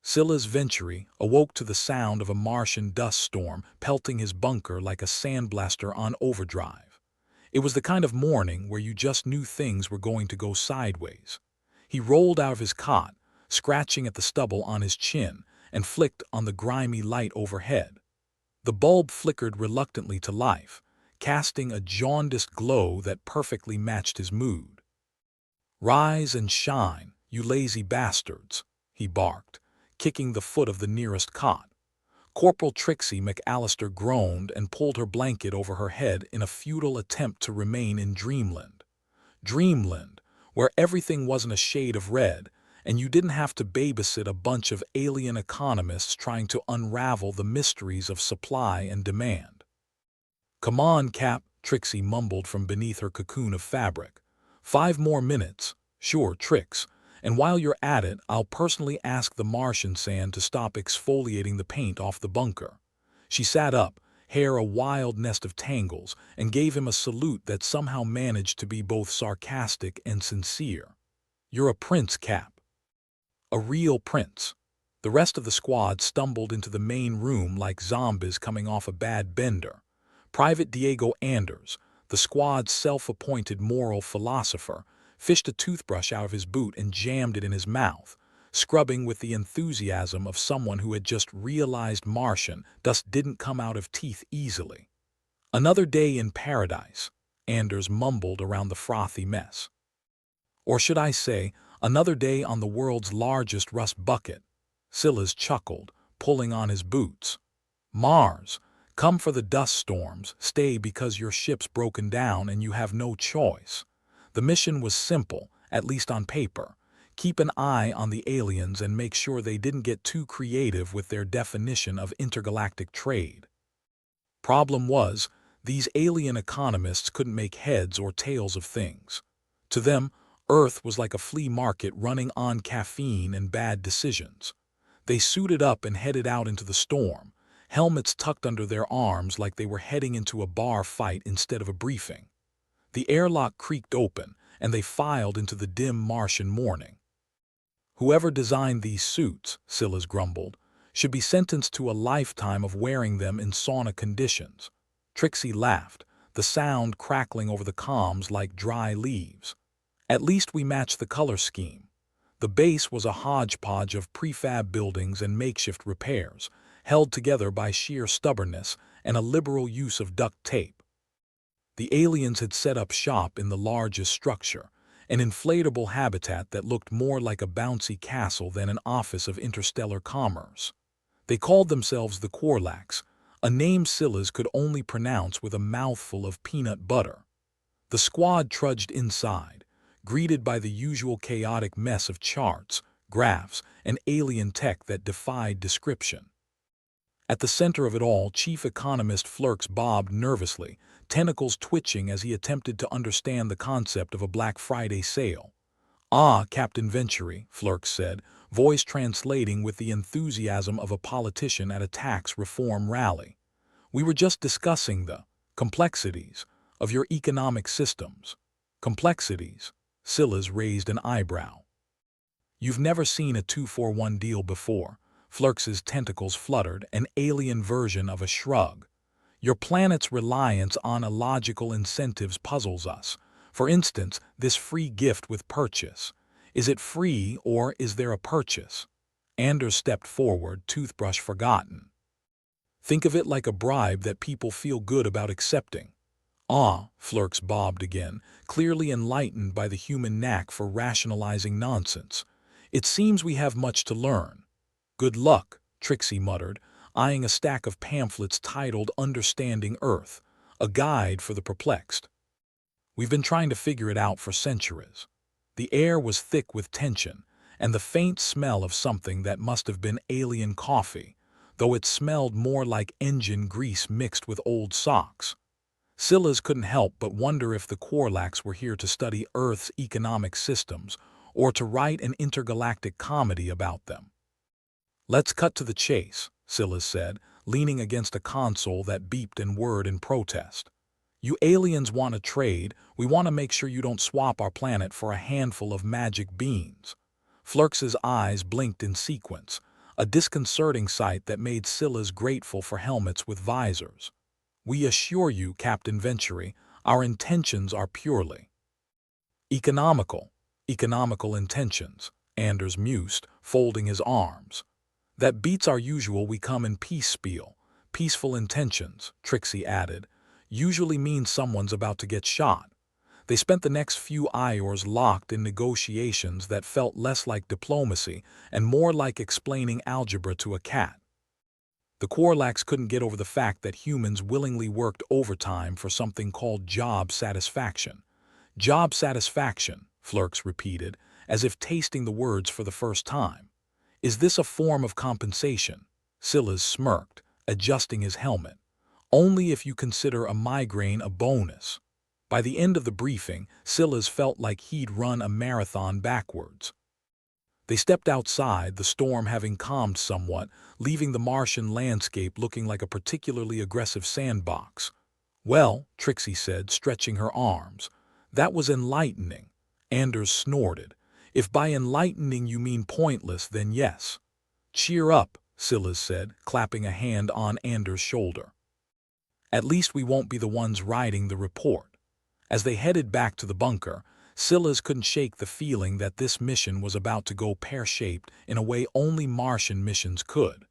Scylla's Venturi awoke to the sound of a Martian dust storm pelting his bunker like a sandblaster on overdrive. It was the kind of morning where you just knew things were going to go sideways. He rolled out of his cot, scratching at the stubble on his chin, and flicked on the grimy light overhead. The bulb flickered reluctantly to life, casting a jaundiced glow that perfectly matched his mood. "Rise and shine, you lazy bastards," he barked, kicking the foot of the nearest cot. Corporal Trixie McAllister groaned and pulled her blanket over her head in a futile attempt to remain in dreamland. Dreamland, where everything wasn't a shade of red, and you didn't have to babysit a bunch of alien economists trying to unravel the mysteries of supply and demand. "Come on, Cap," Trixie mumbled from beneath her cocoon of fabric. "5 more minutes. Sure, Trix. And while you're at it, I'll personally ask the Martian sand to stop exfoliating the paint off the bunker." She sat up, hair a wild nest of tangles, and gave him a salute that somehow managed to be both sarcastic and sincere. "You're a prince, Cap. A real prince." The rest of the squad stumbled into the main room like zombies coming off a bad bender. Private Diego Anders, the squad's self-appointed moral philosopher, fished a toothbrush out of his boot and jammed it in his mouth, scrubbing with the enthusiasm of someone who had just realized Martian dust didn't come out of teeth easily. "Another day in paradise," Anders mumbled around the frothy mess. "Or should I say, another day on the world's largest rust bucket," Scylla chuckled, pulling on his boots. "Mars, come for the dust storms, stay because your ship's broken down and you have no choice." The mission was simple, at least on paper. Keep an eye on the aliens and make sure they didn't get too creative with their definition of intergalactic trade. Problem was, these alien economists couldn't make heads or tails of things. To them, Earth was like a flea market running on caffeine and bad decisions. They suited up and headed out into the storm, helmets tucked under their arms like they were heading into a bar fight instead of a briefing. The airlock creaked open, and they filed into the dim Martian morning. "Whoever designed these suits," Scylla grumbled, "should be sentenced to a lifetime of wearing them in sauna conditions." Trixie laughed, the sound crackling over the comms like dry leaves. "At least we matched the color scheme." The base was a hodgepodge of prefab buildings and makeshift repairs, held together by sheer stubbornness and a liberal use of duct tape. The aliens had set up shop in the largest structure, an inflatable habitat that looked more like a bouncy castle than an office of interstellar commerce. They called themselves the Korlax, a name Scylla's could only pronounce with a mouthful of peanut butter. The squad trudged inside, greeted by the usual chaotic mess of charts, graphs, and alien tech that defied description. At the center of it all, Chief Economist Flirks bobbed nervously, tentacles twitching as he attempted to understand the concept of a Black Friday sale. "Ah, Captain Venturi," Flirks said, voice translating with the enthusiasm of a politician at a tax reform rally. "We were just discussing the complexities of your economic systems." "Complexities?" Scylla's raised an eyebrow. "You've never seen a 2-for-1 deal before." Flirks's tentacles fluttered, an alien version of a shrug. "Your planet's reliance on illogical incentives puzzles us. For instance, this free gift with purchase. Is it free or is there a purchase?" Anders stepped forward, toothbrush forgotten. "Think of it like a bribe that people feel good about accepting." "Ah," Flirks bobbed again, clearly enlightened by the human knack for rationalizing nonsense. "It seems we have much to learn." "Good luck," Trixie muttered, eyeing a stack of pamphlets titled Understanding Earth, a guide for the perplexed. "We've been trying to figure it out for centuries." The air was thick with tension, and the faint smell of something that must have been alien coffee, though it smelled more like engine grease mixed with old socks. Scylla's couldn't help but wonder if the Korlax were here to study Earth's economic systems or to write an intergalactic comedy about them. "Let's cut to the chase," Scylla said, leaning against a console that beeped and whirred in protest. "You aliens want to trade, we want to make sure you don't swap our planet for a handful of magic beans." Flirks's eyes blinked in sequence, a disconcerting sight that made Scylla's grateful for helmets with visors. "We assure you, Captain Venturi, our intentions are purely economical." "Economical intentions," Anders mused, folding his arms. "That beats our usual we come in peace spiel." "Peaceful intentions," Trixie added, "usually means someone's about to get shot." They spent the next few hours locked in negotiations that felt less like diplomacy and more like explaining algebra to a cat. The Korlax couldn't get over the fact that humans willingly worked overtime for something called job satisfaction. "Job satisfaction," Flurks repeated, as if tasting the words for the first time. "Is this a form of compensation?" Scylla smirked, adjusting his helmet. "Only if you consider a migraine a bonus." By the end of the briefing, Scylla's felt like he'd run a marathon backwards. They stepped outside, the storm having calmed somewhat, leaving the Martian landscape looking like a particularly aggressive sandbox. "Well," Trixie said, stretching her arms, "that was enlightening." Anders snorted. "If by enlightening you mean pointless, then yes." "Cheer up," Scylla said, clapping a hand on Anders' shoulder. "At least we won't be the ones writing the report." As they headed back to the bunker, Scylla couldn't shake the feeling that this mission was about to go pear-shaped in a way only Martian missions could.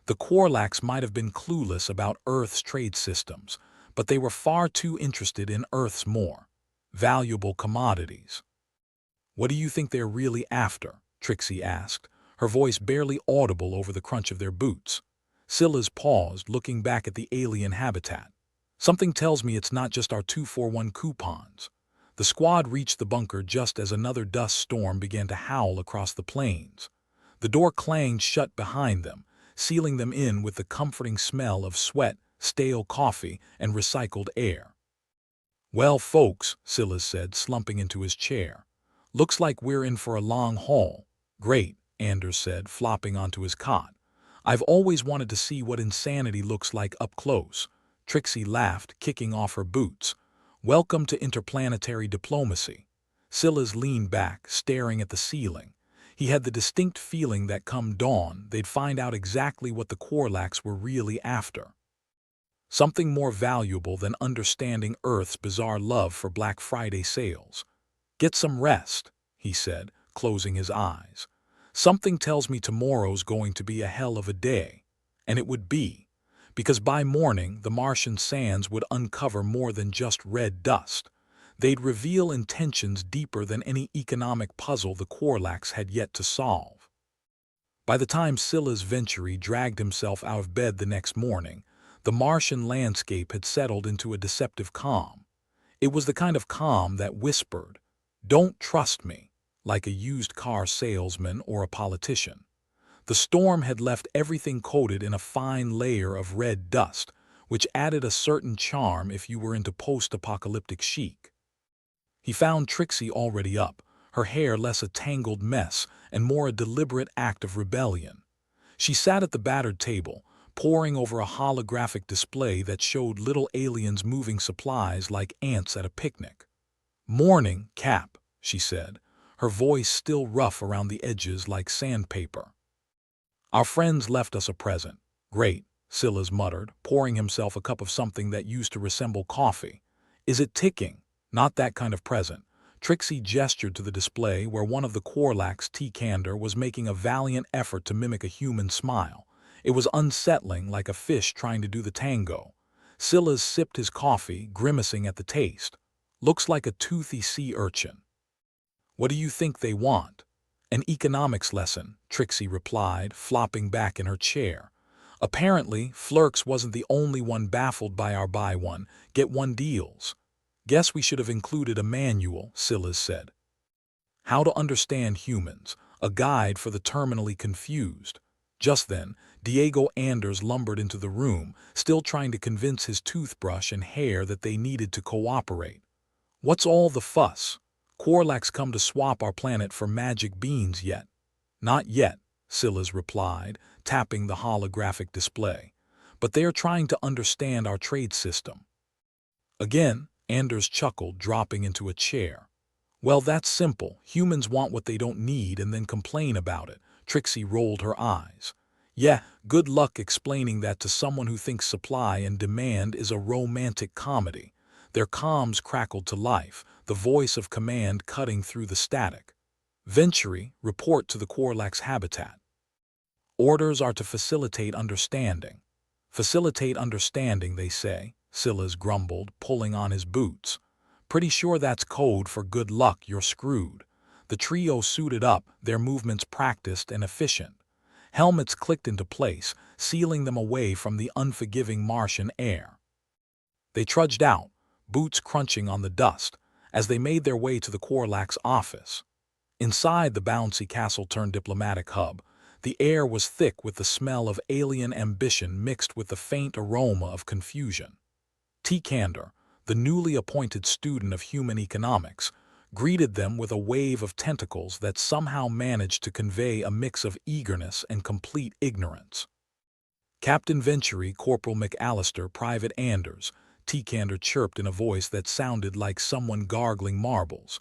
The Korlax might have been clueless about Earth's trade systems, but they were far too interested in Earth's more valuable commodities. "What do you think they're really after?" Trixie asked, her voice barely audible over the crunch of their boots. Scylla paused, looking back at the alien habitat. "Something tells me it's not just our 2-for-1 coupons." The squad reached the bunker just as another dust storm began to howl across the plains. The door clanged shut behind them, sealing them in with the comforting smell of sweat, stale coffee, and recycled air. "Well, folks," Scylla said, slumping into his chair, "looks like we're in for a long haul." "Great," Anders said, flopping onto his cot. "I've always wanted to see what insanity looks like up close." Trixie laughed, kicking off her boots. "Welcome to interplanetary diplomacy." Scylla leaned back, staring at the ceiling. He had the distinct feeling that come dawn, they'd find out exactly what the Korlax were really after. Something more valuable than understanding Earth's bizarre love for Black Friday sales. "Get some rest," he said, closing his eyes. "Something tells me tomorrow's going to be a hell of a day." And it would be, because by morning the Martian sands would uncover more than just red dust. They'd reveal intentions deeper than any economic puzzle the Korlax had yet to solve. By the time Scylla's Venturi dragged himself out of bed the next morning, the Martian landscape had settled into a deceptive calm. It was the kind of calm that whispered, "Don't trust me," like a used car salesman or a politician. The storm had left everything coated in a fine layer of red dust, which added a certain charm if you were into post-apocalyptic chic. He found Trixie already up, her hair less a tangled mess and more a deliberate act of rebellion. She sat at the battered table, poring over a holographic display that showed little aliens moving supplies like ants at a picnic. "Morning, Cap," she said, her voice still rough around the edges like sandpaper. "Our friends left us a present." "Great," Scylla muttered, pouring himself a cup of something that used to resemble coffee. "Is it ticking?" "Not that kind of present." Trixie gestured to the display where one of the Korlax T-Candor was making a valiant effort to mimic a human smile. It was unsettling, like a fish trying to do the tango. Scylla sipped his coffee, grimacing at the taste. "Looks like a toothy sea urchin." "What do you think they want?" "An economics lesson," Trixie replied, flopping back in her chair. Apparently, Flurks wasn't the only one baffled by our buy one, get one deals. "Guess we should have included a manual," Scylla said. "How to understand humans, a guide for the terminally confused." Just then, Diego Anders lumbered into the room, still trying to convince his toothbrush and hair that they needed to cooperate. "What's all the fuss? Korlax come to swap our planet for magic beans yet?" "Not yet," Scylla replied, tapping the holographic display. "But they are trying to understand our trade system." Again, Anders chuckled, dropping into a chair. "Well, that's simple. Humans want what they don't need and then complain about it." Trixie rolled her eyes. Yeah, good luck explaining that to someone who thinks supply and demand is a romantic comedy. Their comms crackled to life, the voice of command cutting through the static. Venturi, report to the Quarlax habitat. Orders are to facilitate understanding. Facilitate understanding, they say, Silas grumbled, pulling on his boots. Pretty sure that's code for good luck, you're screwed. The trio suited up, their movements practiced and efficient. Helmets clicked into place, sealing them away from the unforgiving Martian air. They trudged out, boots crunching on the dust, as they made their way to the Quarlax office. Inside the bouncy castle-turned-diplomatic hub, the air was thick with the smell of alien ambition mixed with the faint aroma of confusion. T. Candor, the newly appointed student of human economics, greeted them with a wave of tentacles that somehow managed to convey a mix of eagerness and complete ignorance. Captain Venturi, Corporal McAllister, Private Anders, T. Candor chirped in a voice that sounded like someone gargling marbles.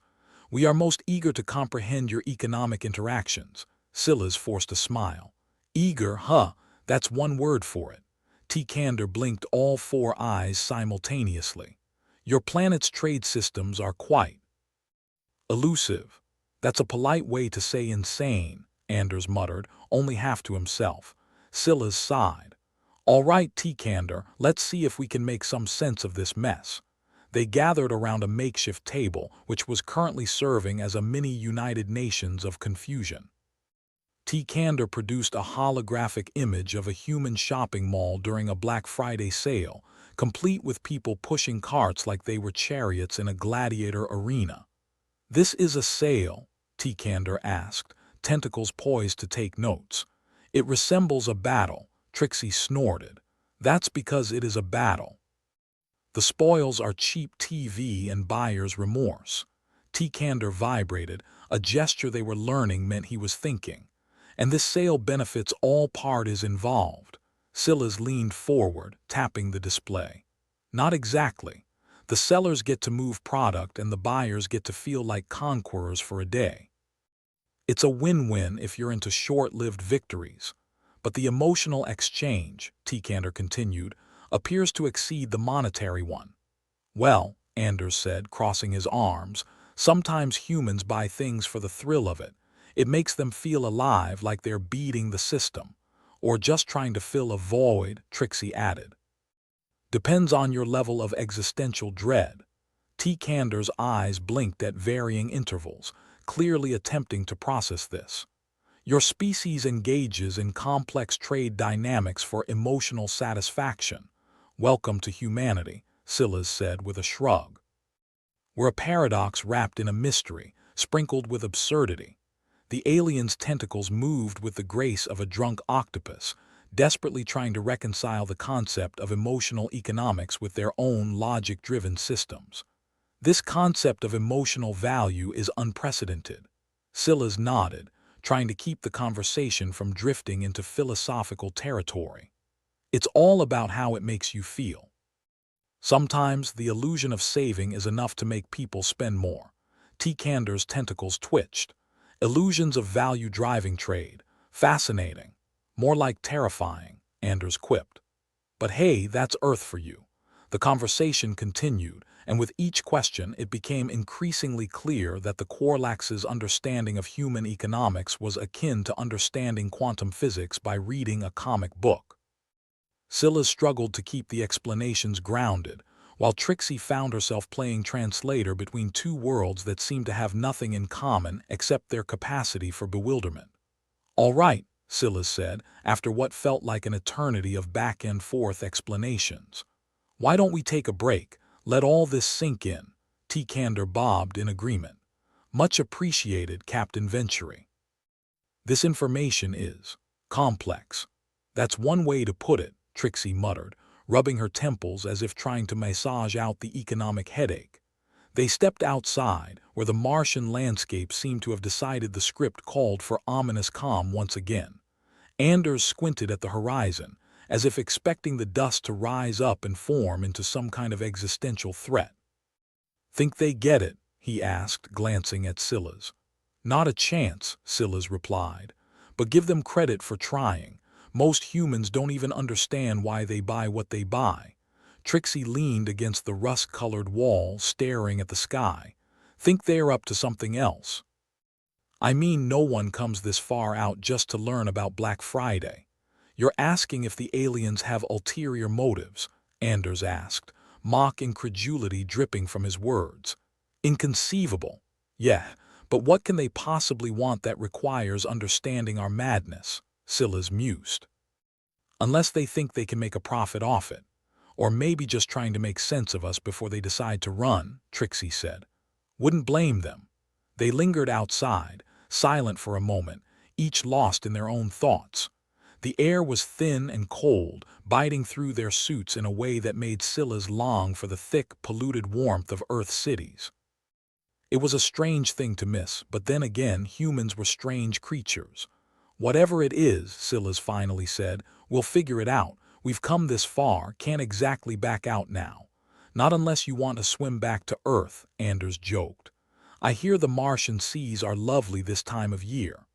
We are most eager to comprehend your economic interactions. Silas forced a smile. Eager, huh? That's one word for it. T. Candor blinked all four eyes simultaneously. Your planet's trade systems are quite elusive. That's a polite way to say insane, Anders muttered, only half to himself. Silas sighed. All right, T. Candor, let's see if we can make some sense of this mess. They gathered around a makeshift table, which was currently serving as a mini United Nations of confusion. T. Candor produced a holographic image of a human shopping mall during a Black Friday sale, complete with people pushing carts like they were chariots in a gladiator arena. This is a sale, T. Candor asked, tentacles poised to take notes. It resembles a battle, Trixie snorted. That's because it is a battle. The spoils are cheap TV and buyer's remorse. T. Candor vibrated, a gesture they were learning meant he was thinking. And this sale benefits all parties involved. Silas leaned forward, tapping the display. Not exactly. The sellers get to move product and the buyers get to feel like conquerors for a day. It's a win-win if you're into short-lived victories. But the emotional exchange, T. Candor continued, appears to exceed the monetary one. Well, Anders said, crossing his arms, sometimes humans buy things for the thrill of it. It makes them feel alive, like they're beating the system. Or just trying to fill a void, Trixie added. Depends on your level of existential dread. T. Candor's eyes blinked at varying intervals, clearly attempting to process this. Your species engages in complex trade dynamics for emotional satisfaction. Welcome to humanity, Silas said with a shrug. We're a paradox wrapped in a mystery, sprinkled with absurdity. The alien's tentacles moved with the grace of a drunk octopus, desperately trying to reconcile the concept of emotional economics with their own logic-driven systems. This concept of emotional value is unprecedented. Silas nodded, trying to keep the conversation from drifting into philosophical territory. It's all about how it makes you feel. Sometimes the illusion of saving is enough to make people spend more. T. Candor's tentacles twitched. Illusions of value driving trade. Fascinating. More like terrifying, Anders quipped. But hey, that's Earth for you. The conversation continued, and with each question it became increasingly clear that the Quarlax's understanding of human economics was akin to understanding quantum physics by reading a comic book. Silas struggled to keep the explanations grounded, while Trixie found herself playing translator between two worlds that seemed to have nothing in common except their capacity for bewilderment. All right, Silas said, after what felt like an eternity of back-and-forth explanations. Why don't we take a break? Let all this sink in. T. Candor bobbed in agreement. Much appreciated, Captain Venturi. This information is complex. That's one way to put it, Trixie muttered, rubbing her temples as if trying to massage out the economic headache. They stepped outside, where the Martian landscape seemed to have decided the script called for ominous calm once again. Anders squinted at the horizon, as if expecting the dust to rise up and form into some kind of existential threat. Think they get it? He asked, glancing at Silas. Not a chance, Silas replied, but give them credit for trying. Most humans don't even understand why they buy what they buy. Trixie leaned against the rust-colored wall, staring at the sky. Think they're up to something else. I mean, no one comes this far out just to learn about Black Friday. You're asking if the aliens have ulterior motives, Anders asked, mock incredulity dripping from his words. Inconceivable. Yeah, but what can they possibly want that requires understanding our madness? Silas mused. Unless they think they can make a profit off it. Or maybe just trying to make sense of us before they decide to run, Trixie said. Wouldn't blame them. They lingered outside, silent for a moment, each lost in their own thoughts. The air was thin and cold, biting through their suits in a way that made Silas long for the thick, polluted warmth of Earth cities. It was a strange thing to miss, but then again, humans were strange creatures. Whatever it is, Silas finally said, we'll figure it out. We've come this far, can't exactly back out now. Not unless you want to swim back to Earth, Anders joked. I hear the Martian seas are lovely this time of year.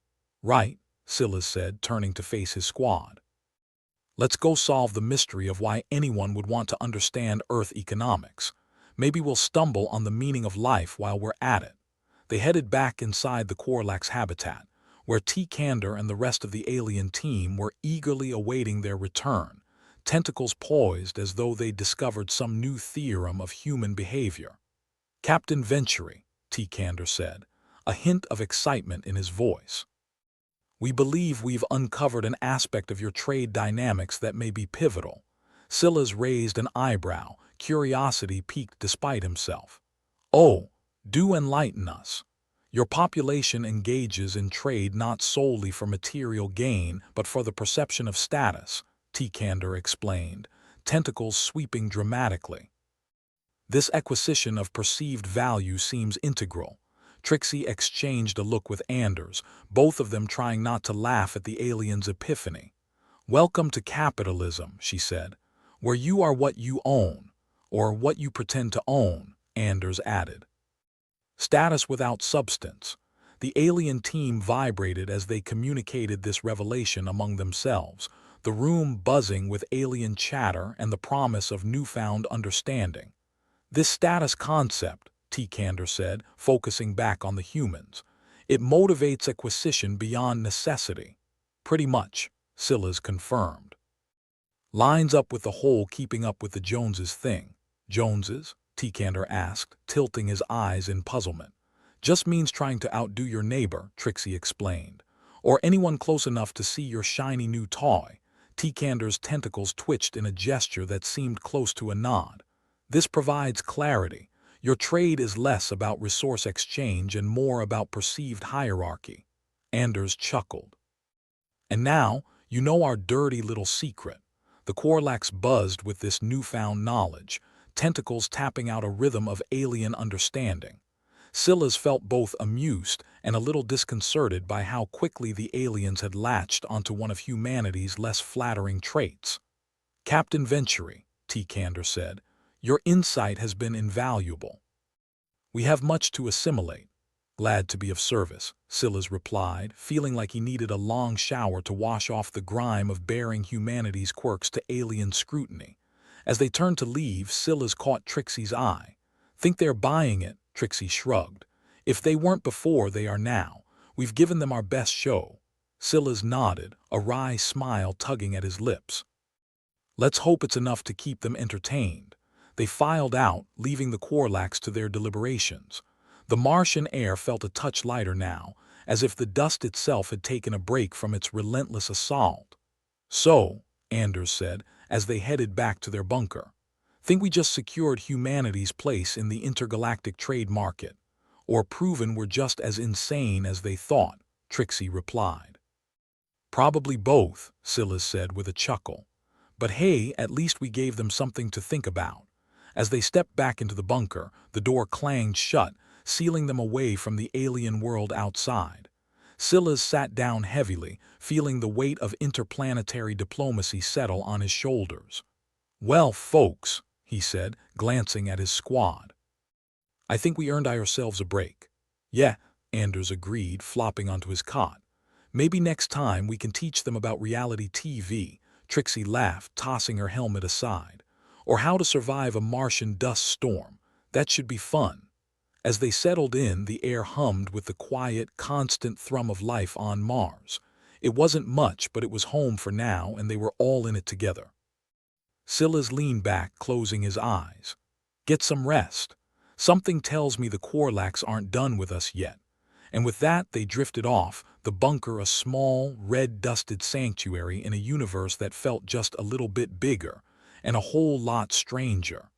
Right, Silas said, turning to face his squad. Let's go solve the mystery of why anyone would want to understand Earth economics. Maybe we'll stumble on the meaning of life while we're at it. They headed back inside the Korlax habitat, where T. Kander and the rest of the alien team were eagerly awaiting their return, tentacles poised as though they'd discovered some new theorem of human behavior. Captain Venturi, T. Kander said, a hint of excitement in his voice. We believe we've uncovered an aspect of your trade dynamics that may be pivotal. Silas raised an eyebrow, curiosity piqued despite himself. Oh, do enlighten us. Your population engages in trade not solely for material gain, but for the perception of status, T. Kander explained, tentacles sweeping dramatically. This acquisition of perceived value seems integral. Trixie exchanged a look with Anders, both of them trying not to laugh at the alien's epiphany. Welcome to capitalism, she said, where you are what you own, or what you pretend to own, Anders added. Status without substance. The alien team vibrated as they communicated this revelation among themselves, the room buzzing with alien chatter and the promise of newfound understanding. This status concept, T. Kander said, focusing back on the humans, it motivates acquisition beyond necessity. Pretty much, Silas confirmed. Lines up with the whole keeping up with the Joneses thing. Joneses? T. Kander asked, tilting his eyes in puzzlement. Just means trying to outdo your neighbor, Trixie explained. Or anyone close enough to see your shiny new toy. T. Kander's tentacles twitched in a gesture that seemed close to a nod. This provides clarity. Your trade is less about resource exchange and more about perceived hierarchy. Anders chuckled. And now, you know our dirty little secret. The Korlax buzzed with this newfound knowledge, tentacles tapping out a rhythm of alien understanding. Silas felt both amused and a little disconcerted by how quickly the aliens had latched onto one of humanity's less flattering traits. Captain Venturi, T. Kander said, your insight has been invaluable. We have much to assimilate. Glad to be of service, Silas replied, feeling like he needed a long shower to wash off the grime of bearing humanity's quirks to alien scrutiny. As they turned to leave, Silas caught Trixie's eye. Think they're buying it, Trixie shrugged. If they weren't before, they are now. We've given them our best show. Silas nodded, a wry smile tugging at his lips. Let's hope it's enough to keep them entertained. They filed out, leaving the Korlax to their deliberations. The Martian air felt a touch lighter now, as if the dust itself had taken a break from its relentless assault. So, Anders said, as they headed back to their bunker, think we just secured humanity's place in the intergalactic trade market, or proven we're just as insane as they thought, Trixie replied. Probably both, Silas said with a chuckle. But hey, at least we gave them something to think about. As they stepped back into the bunker, the door clanged shut, sealing them away from the alien world outside. Silas sat down heavily, feeling the weight of interplanetary diplomacy settle on his shoulders. Well, folks, he said, glancing at his squad. I think we earned ourselves a break. Yeah, Anders agreed, flopping onto his cot. Maybe next time we can teach them about reality TV, Trixie laughed, tossing her helmet aside. Or how to survive a Martian dust storm. That should be fun. As they settled in, the air hummed with the quiet, constant thrum of life on Mars. It wasn't much, but it was home for now, and they were all in it together. Silas leaned back, closing his eyes. Get some rest. Something tells me the Korlax aren't done with us yet. And with that, they drifted off, the bunker a small, red-dusted sanctuary in a universe that felt just a little bit bigger, and a whole lot stranger.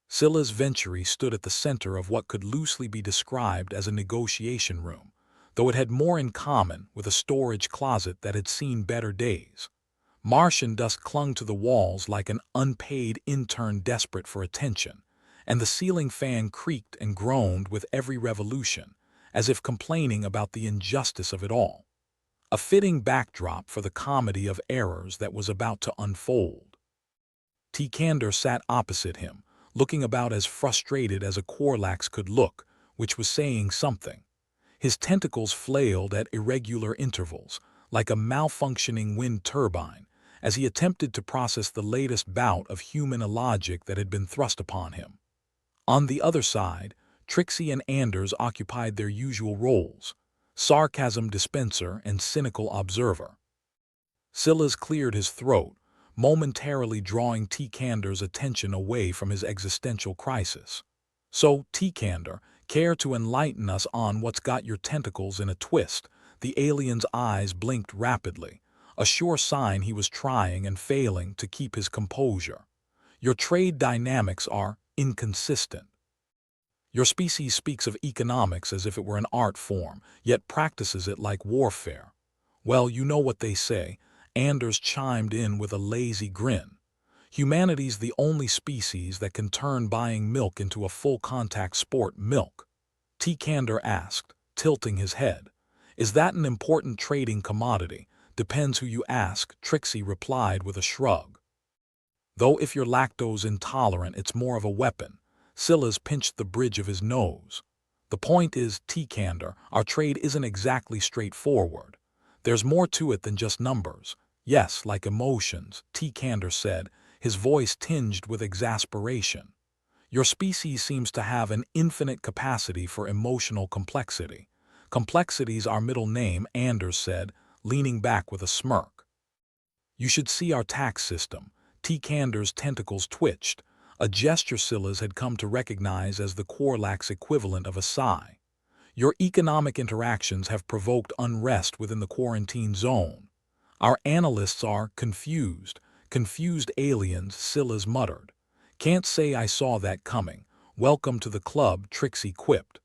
Silas Venturi stood at the center of what could loosely be described as a negotiation room, though it had more in common with a storage closet that had seen better days. Martian dust clung to the walls like an unpaid intern desperate for attention, and the ceiling fan creaked and groaned with every revolution, as if complaining about the injustice of it all. A fitting backdrop for the comedy of errors that was about to unfold. Tikander sat opposite him, looking about as frustrated as a Korlax could look, which was saying something. His tentacles flailed at irregular intervals, like a malfunctioning wind turbine, as he attempted to process the latest bout of human illogic that had been thrust upon him. On the other side, Trixie and Anders occupied their usual roles, sarcasm dispenser and cynical observer. Silas cleared his throat, momentarily drawing Tikander's attention away from his existential crisis. So, Tikander, care to enlighten us on what's got your tentacles in a twist? The alien's eyes blinked rapidly, a sure sign he was trying and failing to keep his composure. Your trade dynamics are inconsistent. Your species speaks of economics as if it were an art form, yet practices it like warfare. Well, you know what they say. Anders chimed in with a lazy grin. Humanity's the only species that can turn buying milk into a full-contact sport. Milk? Tikander asked, tilting his head. Is that an important trading commodity? Depends who you ask, Trixie replied with a shrug. Though if you're lactose intolerant, it's more of a weapon. Silas pinched the bridge of his nose. The point is, Tikander, our trade isn't exactly straightforward. There's more to it than just numbers. Yes, like emotions, Tikander said, his voice tinged with exasperation. Your species seems to have an infinite capacity for emotional complexity. Complexity's our middle name, Anders said, leaning back with a smirk. You should see our tax system. Tikander's tentacles twitched, a gesture Silas had come to recognize as the Korlax equivalent of a sigh. Your economic interactions have provoked unrest within the quarantine zone. Our analysts are confused aliens, Silas muttered. Can't say I saw that coming. Welcome to the club, Trixie quipped.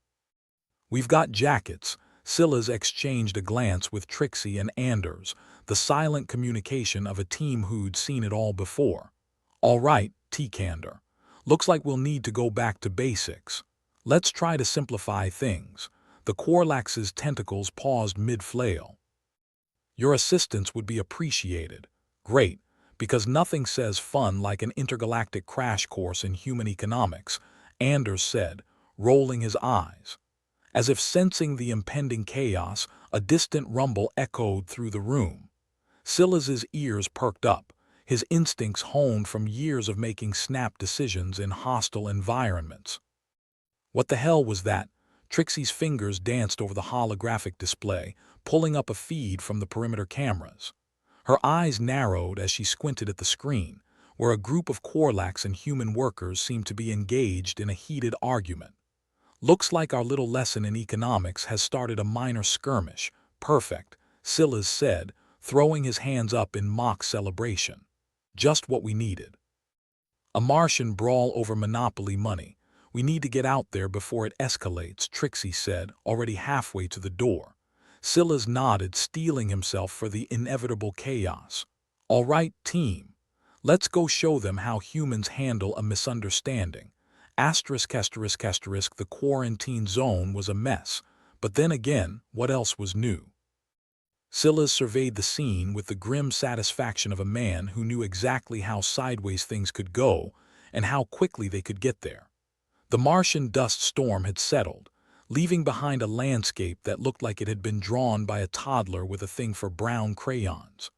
We've got jackets. Silas exchanged a glance with Trixie and Anders, the silent communication of a team who'd seen it all before. All right, Tikander. Looks like we'll need to go back to basics. Let's try to simplify things. The Korlax's tentacles paused mid-flail. Your assistance would be appreciated. Great, because nothing says fun like an intergalactic crash course in human economics, Anders said, rolling his eyes. As if sensing the impending chaos, a distant rumble echoed through the room. Silas's ears perked up, his instincts honed from years of making snap decisions in hostile environments. What the hell was that? Trixie's fingers danced over the holographic display, pulling up a feed from the perimeter cameras. Her eyes narrowed as she squinted at the screen, where a group of Korlax and human workers seemed to be engaged in a heated argument. Looks like our little lesson in economics has started a minor skirmish. Perfect, Silas said, throwing his hands up in mock celebration. Just what we needed. A Martian brawl over monopoly money. We need to get out there before it escalates, Trixie said, already halfway to the door. Silas nodded, steeling himself for the inevitable chaos. All right, team. Let's go show them how humans handle a misunderstanding. The quarantine zone was a mess, but then again, what else was new? Silas surveyed the scene with the grim satisfaction of a man who knew exactly how sideways things could go and how quickly they could get there. The Martian dust storm had settled, leaving behind a landscape that looked like it had been drawn by a toddler with a thing for brown crayons.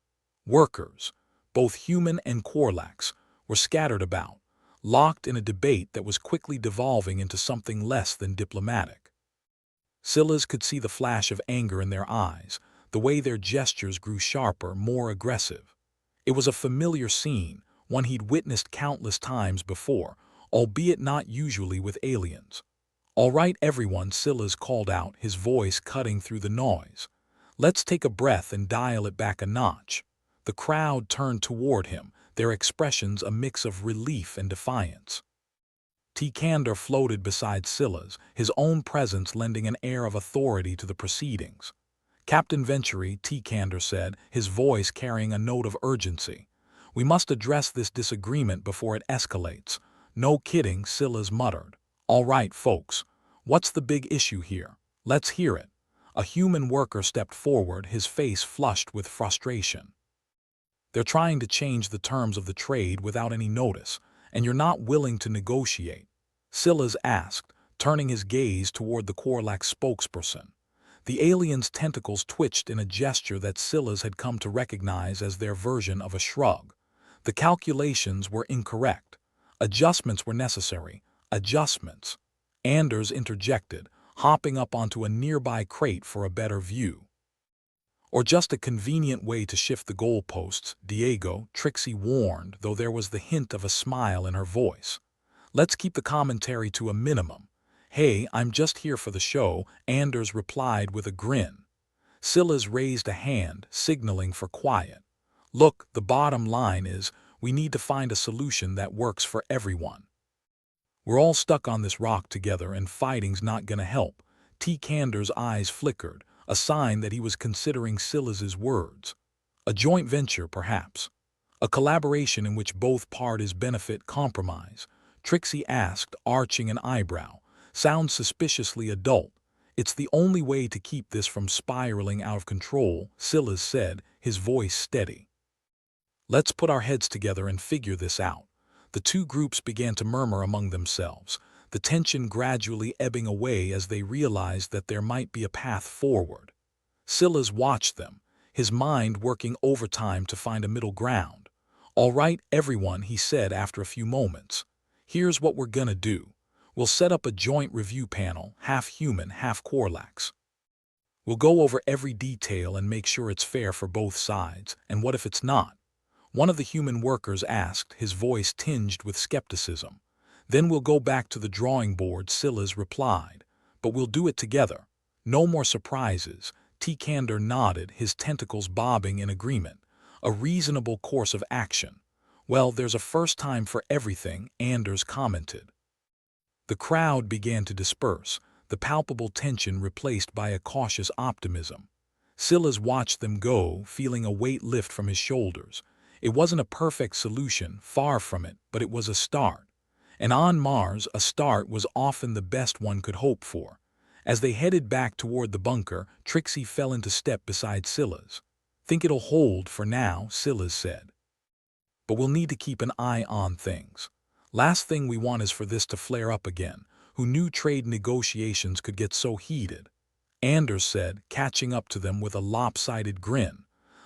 Workers, both human and Korlax, were scattered about, locked in a debate that was quickly devolving into something less than diplomatic. Scylla's could see the flash of anger in their eyes, the way their gestures grew sharper, more aggressive. It was a familiar scene, one he'd witnessed countless times before, albeit not usually with aliens. "All right, everyone," Scylla's called out, his voice cutting through the noise. "Let's take a breath and dial it back a notch." The crowd turned toward him, their expressions a mix of relief and defiance. Tikander floated beside Scylla's, his own presence lending an air of authority to the proceedings. "Captain Venturi," Tikander said, his voice carrying a note of urgency. "We must address this disagreement before it escalates." "No kidding," Scylla's muttered. "All right, folks. What's the big issue here? Let's hear it." A human worker stepped forward, his face flushed with frustration. "They're trying to change the terms of the trade without any notice, and you're not willing to negotiate," Scylla's asked, turning his gaze toward the Korlax spokesperson. The alien's tentacles twitched in a gesture that Scylla's had come to recognize as their version of a shrug. The calculations were incorrect. Adjustments were necessary. Adjustments. Anders interjected, hopping up onto a nearby crate for a better view. "Or just a convenient way to shift the goalposts," Diego, Trixie warned, though there was the hint of a smile in her voice. "Let's keep the commentary to a minimum." "Hey, I'm just here for the show," Anders replied with a grin. Scylla's raised a hand, signaling for quiet. "Look, the bottom line is, we need to find a solution that works for everyone. We're all stuck on this rock together and fighting's not gonna help." Tikander's eyes flickered, a sign that he was considering Scylla's words. "A joint venture, perhaps? A collaboration in which both parties benefit. Compromise?" Trixie asked, arching an eyebrow. "Sounds suspiciously adult." "It's the only way to keep this from spiraling out of control," Scylla said, his voice steady. "Let's put our heads together and figure this out." The two groups began to murmur among themselves, the tension gradually ebbing away as they realized that there might be a path forward. Scylla's watched them, his mind working overtime to find a middle ground. "All right, everyone," he said after a few moments. "Here's what we're gonna do. We'll set up a joint review panel, half human, half Korlax. We'll go over every detail and make sure it's fair for both sides, and what if it's not?" One of the human workers asked, his voice tinged with skepticism. "Then we'll go back to the drawing board," Scylla's replied. "But we'll do it together. No more surprises." Tikander nodded, his tentacles bobbing in agreement. "A reasonable course of action." "Well, there's a first time for everything," Anders commented. The crowd began to disperse, the palpable tension replaced by a cautious optimism. Scylla's watched them go, feeling a weight lift from his shoulders. It wasn't a perfect solution, far from it, but it was a start. And on Mars, a start was often the best one could hope for. As they headed back toward the bunker, Trixie fell into step beside Scylla's. "Think it'll hold for now," Scylla said. "But we'll need to keep an eye on things. Last thing we want is for this to flare up again." Who knew trade negotiations could get so heated? Anders said, catching up to them with a lopsided grin.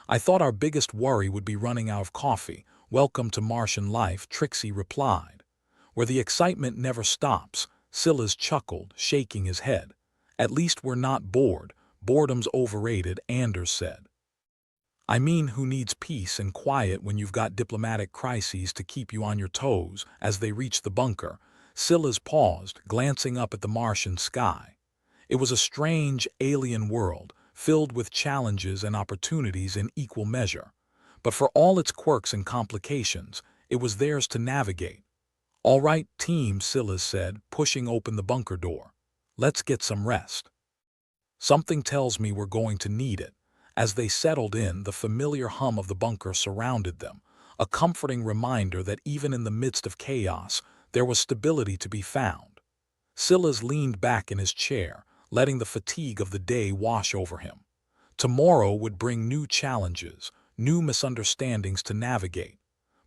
"I thought our biggest worry would be running out of coffee." "Welcome to Martian life," Trixie replied. "Where the excitement never stops," Scylla's chuckled, shaking his head. "At least we're not bored." "Boredom's overrated," Anders said. "I mean, who needs peace and quiet when you've got diplomatic crises to keep you on your toes?" As they reached the bunker, Scylla's paused, glancing up at the Martian sky. It was a strange, alien world, filled with challenges and opportunities in equal measure. But for all its quirks and complications, it was theirs to navigate. "All right, team," Scylla said, pushing open the bunker door. "Let's get some rest. Something tells me we're going to need it." As they settled in, the familiar hum of the bunker surrounded them, a comforting reminder that even in the midst of chaos, there was stability to be found. Scylla's leaned back in his chair, letting the fatigue of the day wash over him. Tomorrow would bring new challenges, new misunderstandings to navigate.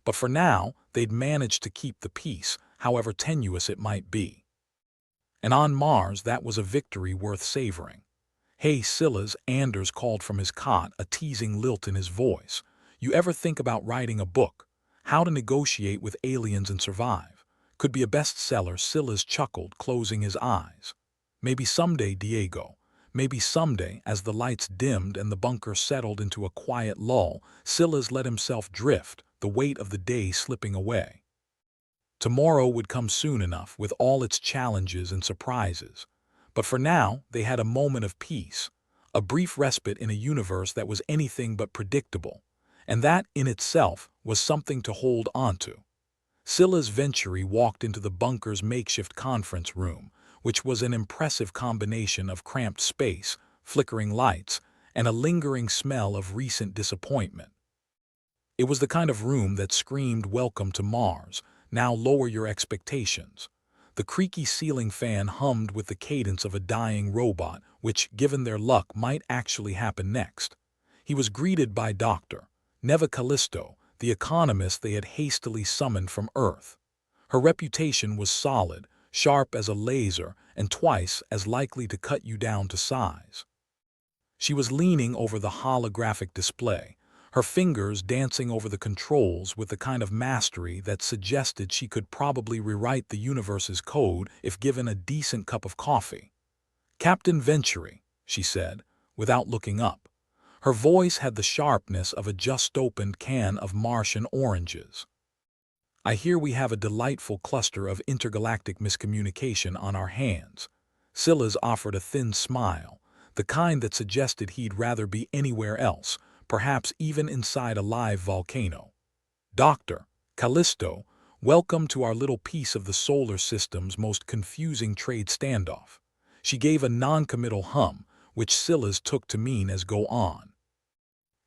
But for now, they'd managed to keep the peace, however tenuous it might be. And on Mars, that was a victory worth savoring. "Hey, Silas," Anders called from his cot, a teasing lilt in his voice. "You ever think about writing a book? How to negotiate with aliens and survive? Could be a bestseller." Silas chuckled, closing his eyes. "Maybe someday, Diego. Maybe someday." As the lights dimmed and the bunker settled into a quiet lull, Silas let himself drift, the weight of the day slipping away. Tomorrow would come soon enough, with all its challenges and surprises. But for now, they had a moment of peace, a brief respite in a universe that was anything but predictable, and that, in itself, was something to hold onto. Silas Venturi walked into the bunker's makeshift conference room, which was an impressive combination of cramped space, flickering lights, and a lingering smell of recent disappointment. It was the kind of room that screamed welcome to Mars, now lower your expectations. The creaky ceiling fan hummed with the cadence of a dying robot, which, given their luck, might actually happen next. He was greeted by Dr. Neva Callisto, the economist they had hastily summoned from Earth. Her reputation was solid, sharp as a laser, and twice as likely to cut you down to size. She was leaning over the holographic display, her fingers dancing over the controls with the kind of mastery that suggested she could probably rewrite the universe's code if given a decent cup of coffee. "Captain Venturi," she said, without looking up. Her voice had the sharpness of a just-opened can of Martian oranges. "I hear we have a delightful cluster of intergalactic miscommunication on our hands." Silas offered a thin smile, the kind that suggested he'd rather be anywhere else, perhaps even inside a live volcano. "Dr. Callisto, welcome to our little piece of the solar system's most confusing trade standoff." She gave a non-committal hum, which Silas took to mean as "go on."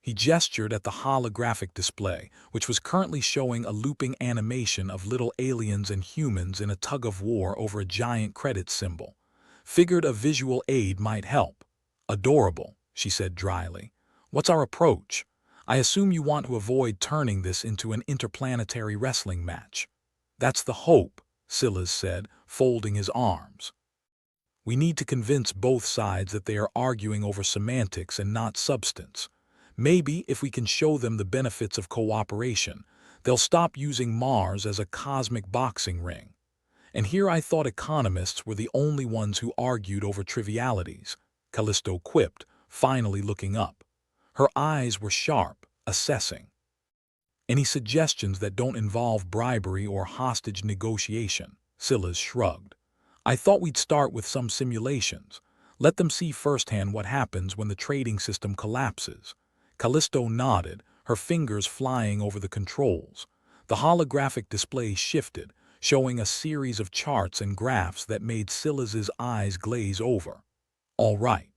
He gestured at the holographic display, which was currently showing a looping animation of little aliens and humans in a tug-of-war over a giant credit symbol. "Figured a visual aid might help." "Adorable," she said dryly. "What's our approach? I assume you want to avoid turning this into an interplanetary wrestling match." "That's the hope," Silas said, folding his arms. "We need to convince both sides that they are arguing over semantics and not substance. Maybe if we can show them the benefits of cooperation, they'll stop using Mars as a cosmic boxing ring." "And here I thought economists were the only ones who argued over trivialities," Callisto quipped, finally looking up. Her eyes were sharp, assessing. "Any suggestions that don't involve bribery or hostage negotiation?" Silas shrugged. "I thought we'd start with some simulations. Let them see firsthand what happens when the trading system collapses." Callisto nodded, her fingers flying over the controls. The holographic display shifted, showing a series of charts and graphs that made Silas's eyes glaze over. "All right.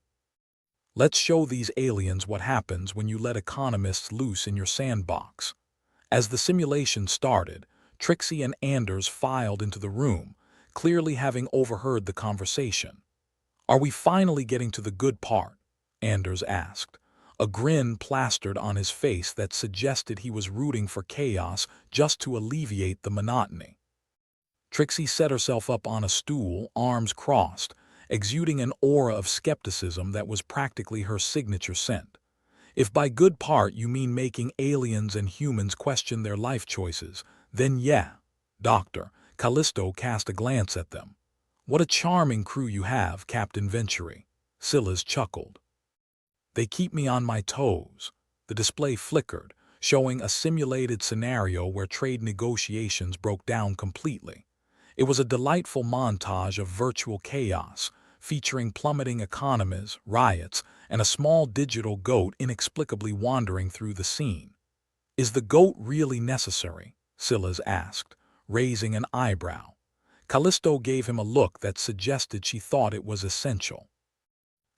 Let's show these aliens what happens when you let economists loose in your sandbox." As the simulation started, Trixie and Anders filed into the room, clearly having overheard the conversation. "Are we finally getting to the good part?" Anders asked, a grin plastered on his face that suggested he was rooting for chaos just to alleviate the monotony. Trixie set herself up on a stool, arms crossed, exuding an aura of skepticism that was practically her signature scent. "If by good part you mean making aliens and humans question their life choices, then yeah." Dr. Callisto cast a glance at them. "What a charming crew you have, Captain Venturi." Silas chuckled. "They keep me on my toes." The display flickered, showing a simulated scenario where trade negotiations broke down completely. It was a delightful montage of virtual chaos, featuring plummeting economies, riots, and a small digital goat inexplicably wandering through the scene. "Is the goat really necessary?" Silas asked, raising an eyebrow. Callisto gave him a look that suggested she thought it was essential.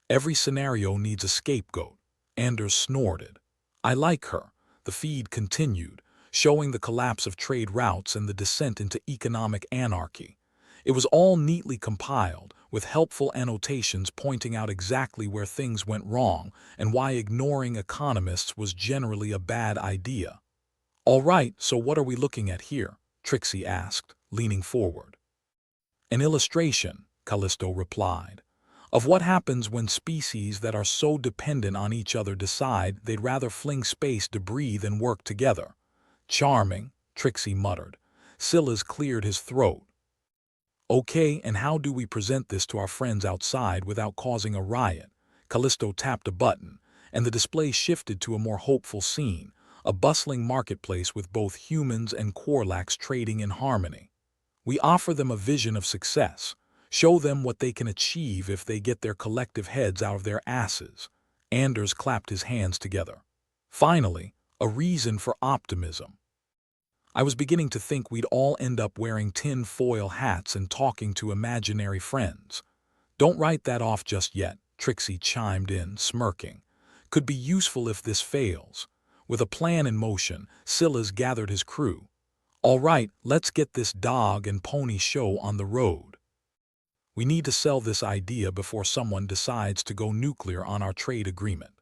"Every scenario needs a scapegoat," Anders snorted. "I like her," the feed continued, showing the collapse of trade routes and the descent into economic anarchy. It was all neatly compiled, with helpful annotations pointing out exactly where things went wrong and why ignoring economists was generally a bad idea. "All right, so what are we looking at here?" Trixie asked, leaning forward. "An illustration," Callisto replied. "Of what happens when species that are so dependent on each other decide they'd rather fling space debris than work together." "Charming," Trixie muttered. Silas cleared his throat. "Okay, and how do we present this to our friends outside without causing a riot?" Callisto tapped a button, and the display shifted to a more hopeful scene, a bustling marketplace with both humans and Korlax trading in harmony. "We offer them a vision of success, show them what they can achieve if they get their collective heads out of their asses." Anders clapped his hands together. "Finally, a reason for optimism. I was beginning to think we'd all end up wearing tin foil hats and talking to imaginary friends." "Don't write that off just yet," Trixie chimed in, smirking. "Could be useful if this fails." With a plan in motion, Silas gathered his crew. "All right, let's get this dog and pony show on the road. We need to sell this idea before someone decides to go nuclear on our trade agreement."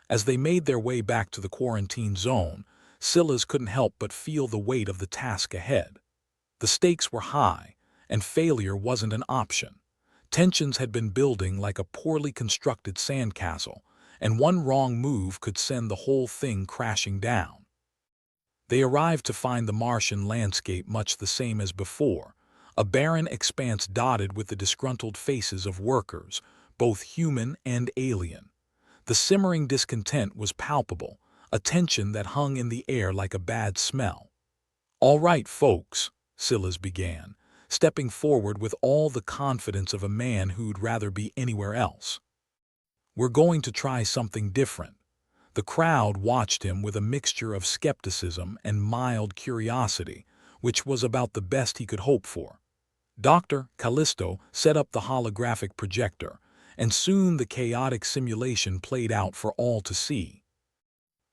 As they made their way back to the quarantine zone, Silas couldn't help but feel the weight of the task ahead. The stakes were high, and failure wasn't an option. Tensions had been building like a poorly constructed sandcastle, and one wrong move could send the whole thing crashing down. They arrived to find the Martian landscape much the same as before, a barren expanse dotted with the disgruntled faces of workers, both human and alien. The simmering discontent was palpable, a tension that hung in the air like a bad smell. "All right, folks," Silas began, stepping forward with all the confidence of a man who'd rather be anywhere else. "We're going to try something different." The crowd watched him with a mixture of skepticism and mild curiosity, which was about the best he could hope for. Dr. Callisto set up the holographic projector, and soon the chaotic simulation played out for all to see.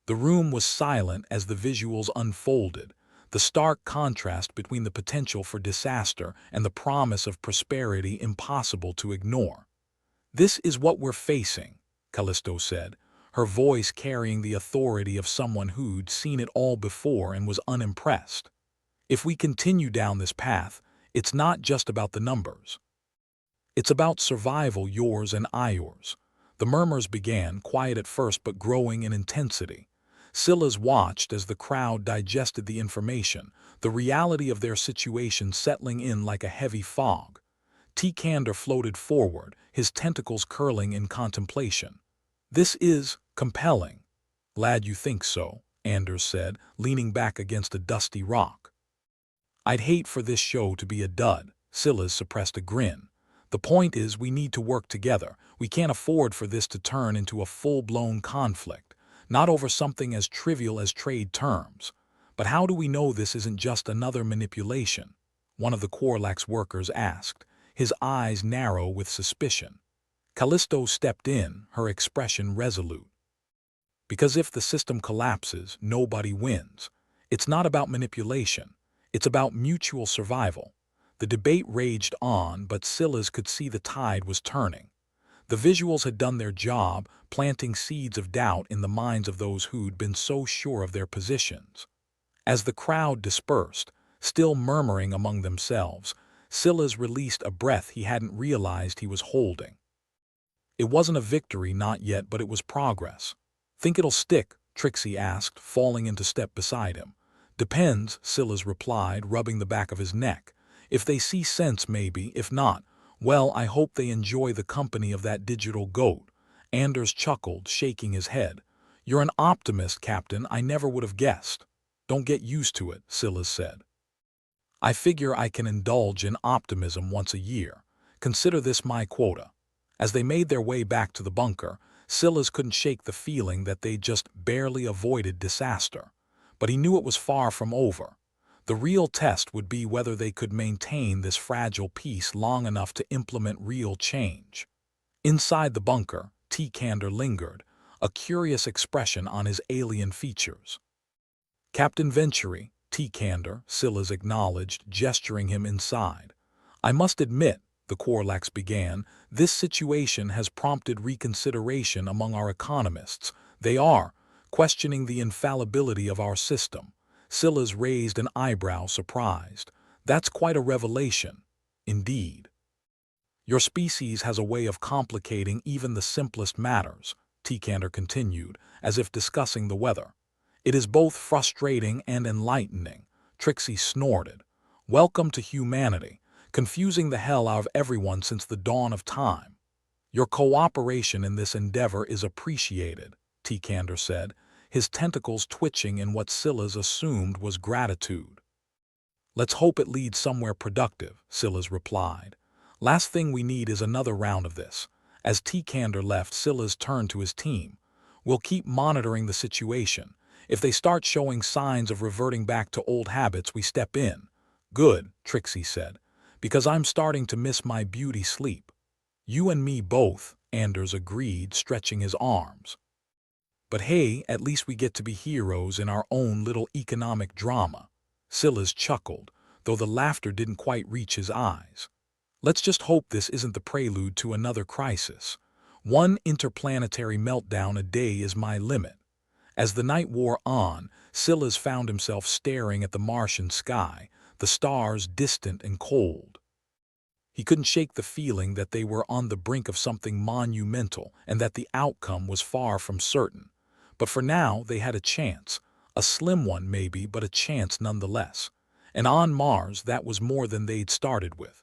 The room was silent as the visuals unfolded, the stark contrast between the potential for disaster and the promise of prosperity impossible to ignore. "This is what we're facing," Callisto said, her voice carrying the authority of someone who'd seen it all before and was unimpressed. "If we continue down this path, it's not just about the numbers. It's about survival, yours and ours." The murmurs began, quiet at first but growing in intensity. Silas watched as the crowd digested the information, the reality of their situation settling in like a heavy fog. Kander floated forward, his tentacles curling in contemplation. "This is compelling." "Glad you think so," Anders said, leaning back against a dusty rock. "I'd hate for this show to be a dud." Silas suppressed a grin. "The point is we need to work together. We can't afford for this to turn into a full-blown conflict. Not over something as trivial as trade terms. But how do we know this isn't just another manipulation?" one of the Korlax workers asked, his eyes narrow with suspicion. Callisto stepped in, her expression resolute. "Because if the system collapses, nobody wins. It's not about manipulation. It's about mutual survival." The debate raged on, but Silas could see the tide was turning. The visuals had done their job, planting seeds of doubt in the minds of those who'd been so sure of their positions. As the crowd dispersed, still murmuring among themselves, Silas released a breath he hadn't realized he was holding. It wasn't a victory, not yet, but it was progress. "Think it'll stick?" Trixie asked, falling into step beside him. "Depends," Silas replied, rubbing the back of his neck. "If they see sense, maybe. If not, well, I hope they enjoy the company of that digital goat." Anders chuckled, shaking his head. "You're an optimist, Captain. I never would have guessed." "Don't get used to it," Silas said. "I figure I can indulge in optimism once a year. Consider this my quota." As they made their way back to the bunker, Silas couldn't shake the feeling that they'd just barely avoided disaster. But he knew it was far from over. The real test would be whether they could maintain this fragile peace long enough to implement real change. Inside the bunker, Kander lingered, a curious expression on his alien features. "Captain Venturi," Kander, Silas acknowledged, gesturing him inside. "I must admit," the Korlax began, "this situation has prompted reconsideration among our economists. They are questioning the infallibility of our system." Silas raised an eyebrow, surprised. "That's quite a revelation." "Indeed." Your species has a way of complicating even the simplest matters, Tikander continued, as if discussing the weather. It is both frustrating and enlightening, Trixie snorted. Welcome to humanity, confusing the hell out of everyone since the dawn of time. Your cooperation in this endeavor is appreciated, Tikander said, his tentacles twitching in what Scylla's assumed was gratitude. Let's hope it leads somewhere productive, Scylla's replied. Last thing we need is another round of this. As Tikander left, Scylla's turned to his team. We'll keep monitoring the situation. If they start showing signs of reverting back to old habits, we step in. Good, Trixie said, because I'm starting to miss my beauty sleep. You and me both, Anders agreed, stretching his arms. But hey, at least we get to be heroes in our own little economic drama. Scylla's chuckled, though the laughter didn't quite reach his eyes. Let's just hope this isn't the prelude to another crisis. One interplanetary meltdown a day is my limit. As the night wore on, Scylla's found himself staring at the Martian sky, the stars distant and cold. He couldn't shake the feeling that they were on the brink of something monumental and that the outcome was far from certain. But for now, they had a chance. A slim one maybe, but a chance nonetheless. And on Mars, that was more than they'd started with.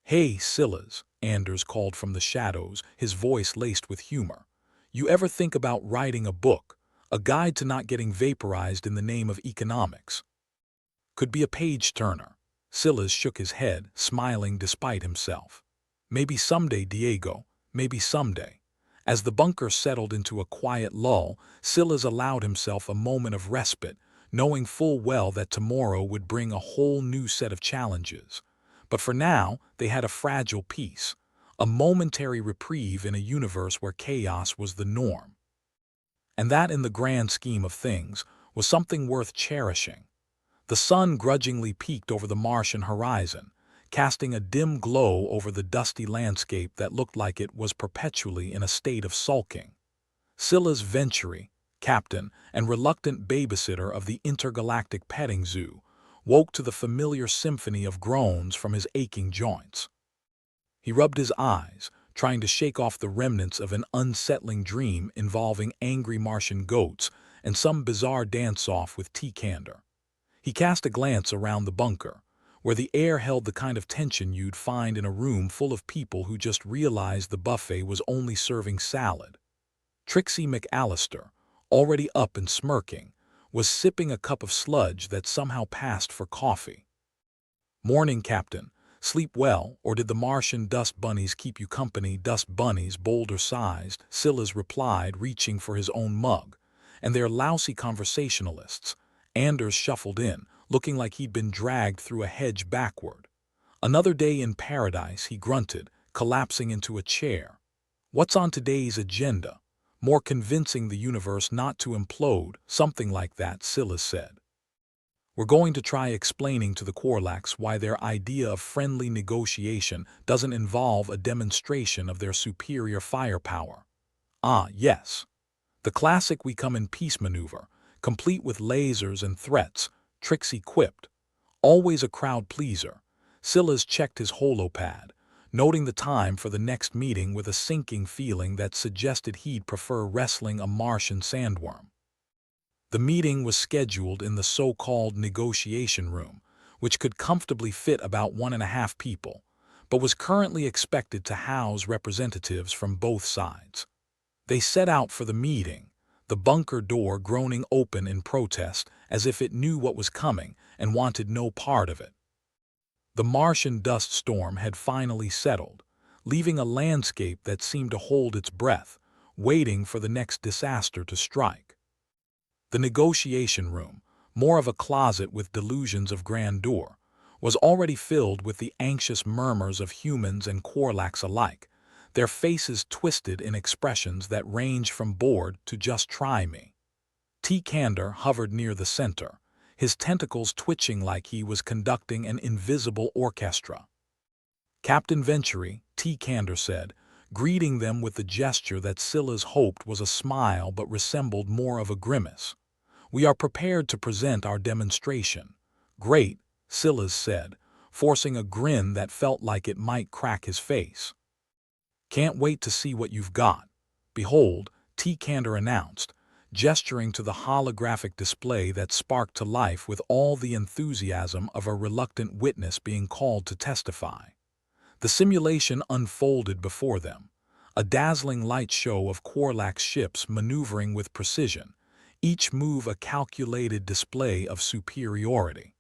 Hey, Scylla's, Anders called from the shadows, his voice laced with humor. You ever think about writing a book, a guide to not getting vaporized in the name of economics? Could be a page-turner. Scylla's shook his head, smiling despite himself. Maybe someday, Diego, maybe someday. As the bunker settled into a quiet lull, Scylla's allowed himself a moment of respite, knowing full well that tomorrow would bring a whole new set of challenges. But for now, they had a fragile peace, a momentary reprieve in a universe where chaos was the norm. And that, in the grand scheme of things, was something worth cherishing. The sun grudgingly peeked over the Martian horizon, casting a dim glow over the dusty landscape that looked like it was perpetually in a state of sulking. Scylla's Venturi, captain and reluctant babysitter of the intergalactic petting zoo, woke to the familiar symphony of groans from his aching joints. He rubbed his eyes, trying to shake off the remnants of an unsettling dream involving angry Martian goats and some bizarre dance-off with Tikander. He cast a glance around the bunker, where the air held the kind of tension you'd find in a room full of people who just realized the buffet was only serving salad. Trixie McAllister, already up and smirking, was sipping a cup of sludge that somehow passed for coffee. Morning, Captain. Sleep well, or did the Martian dust bunnies keep you company? Dust bunnies, boulder-sized, Scylla's replied, reaching for his own mug. And they're lousy conversationalists. Anders shuffled in, looking like he'd been dragged through a hedge backward. Another day in paradise, he grunted, collapsing into a chair. What's on today's agenda? More convincing the universe not to implode, something like that, Scylla said. We're going to try explaining to the Quarlax why their idea of friendly negotiation doesn't involve a demonstration of their superior firepower. Ah, yes. The classic we come in peace maneuver, complete with lasers and threats, Trixie quipped. Always a crowd pleaser. Scylla's checked his holopad, noting the time for the next meeting with a sinking feeling that suggested he'd prefer wrestling a Martian sandworm. The meeting was scheduled in the so-called negotiation room, which could comfortably fit about 1.5 people, but was currently expected to house representatives from both sides. They set out for the meeting, the bunker door groaning open in protest as if it knew what was coming and wanted no part of it. The Martian dust storm had finally settled, leaving a landscape that seemed to hold its breath, waiting for the next disaster to strike. The negotiation room, more of a closet with delusions of grandeur, was already filled with the anxious murmurs of humans and Quarlax alike, their faces twisted in expressions that ranged from bored to just try me. Tikander hovered near the center, his tentacles twitching like he was conducting an invisible orchestra. Captain Venturi, Tikander said, greeting them with the gesture that Scylla's hoped was a smile but resembled more of a grimace. We are prepared to present our demonstration. Great, Scylla's said, forcing a grin that felt like it might crack his face. Can't wait to see what you've got. Behold, T-Kander announced, gesturing to the holographic display that sparked to life with all the enthusiasm of a reluctant witness being called to testify. The simulation unfolded before them, a dazzling light show of Quarlax's ships maneuvering with precision, each move a calculated display of superiority.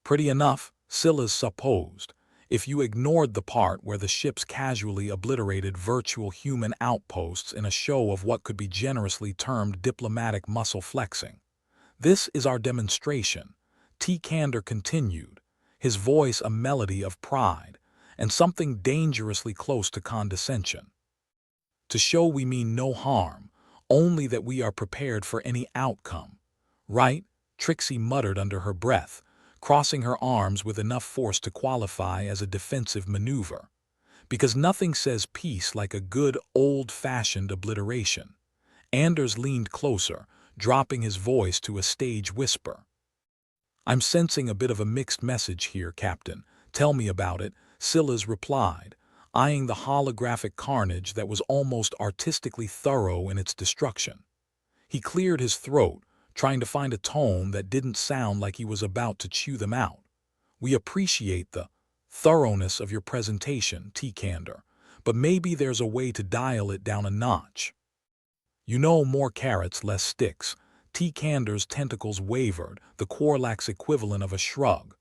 Pretty enough, Scylla's supposed, if you ignored the part where the ships casually obliterated virtual human outposts in a show of what could be generously termed diplomatic muscle flexing. This is our demonstration, T-Kander continued, his voice a melody of pride, and something dangerously close to condescension. To show we mean no harm, only that we are prepared for any outcome. Right? Trixie muttered under her breath, crossing her arms with enough force to qualify as a defensive maneuver. Because nothing says peace like a good old-fashioned obliteration. Anders leaned closer, dropping his voice to a stage whisper. I'm sensing a bit of a mixed message here, Captain. Tell me about it, Scylla's replied, eyeing the holographic carnage that was almost artistically thorough in its destruction. He cleared his throat, trying to find a tone that didn't sound like he was about to chew them out. We appreciate the thoroughness of your presentation, T-Kander, but maybe there's a way to dial it down a notch. You know, more carrots, less sticks. T-Kander's tentacles wavered, the Quarlax equivalent of a shrug.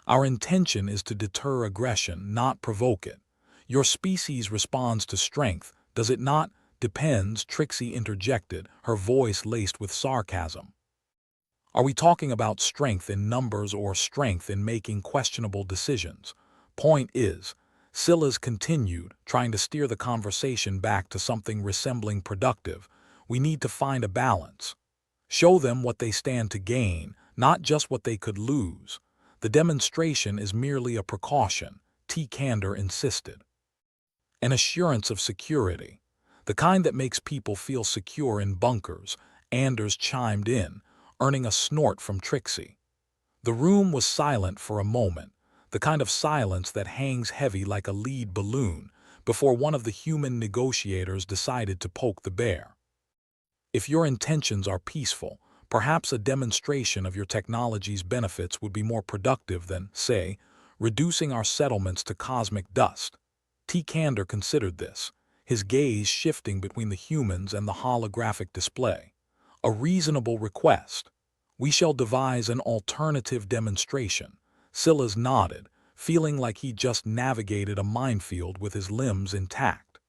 Our intention is to deter aggression, not provoke it. Your species responds to strength, does it not? Depends, Trixie interjected, her voice laced with sarcasm. Are we talking about strength in numbers or strength in making questionable decisions? Point is, Scylla's continued, trying to steer the conversation back to something resembling productive. We need to find a balance. Show them what they stand to gain, not just what they could lose. The demonstration is merely a precaution, T-Kander insisted. An assurance of security, the kind that makes people feel secure in bunkers, Anders chimed in, earning a snort from Trixie. The room was silent for a moment, the kind of silence that hangs heavy like a lead balloon, before one of the human negotiators decided to poke the bear. If your intentions are peaceful, perhaps a demonstration of your technology's benefits would be more productive than, say, reducing our settlements to cosmic dust. T-Kander considered this, his gaze shifting between the humans and the holographic display. A reasonable request. We shall devise an alternative demonstration. Scylla's nodded, feeling like he just navigated a minefield with his limbs intact.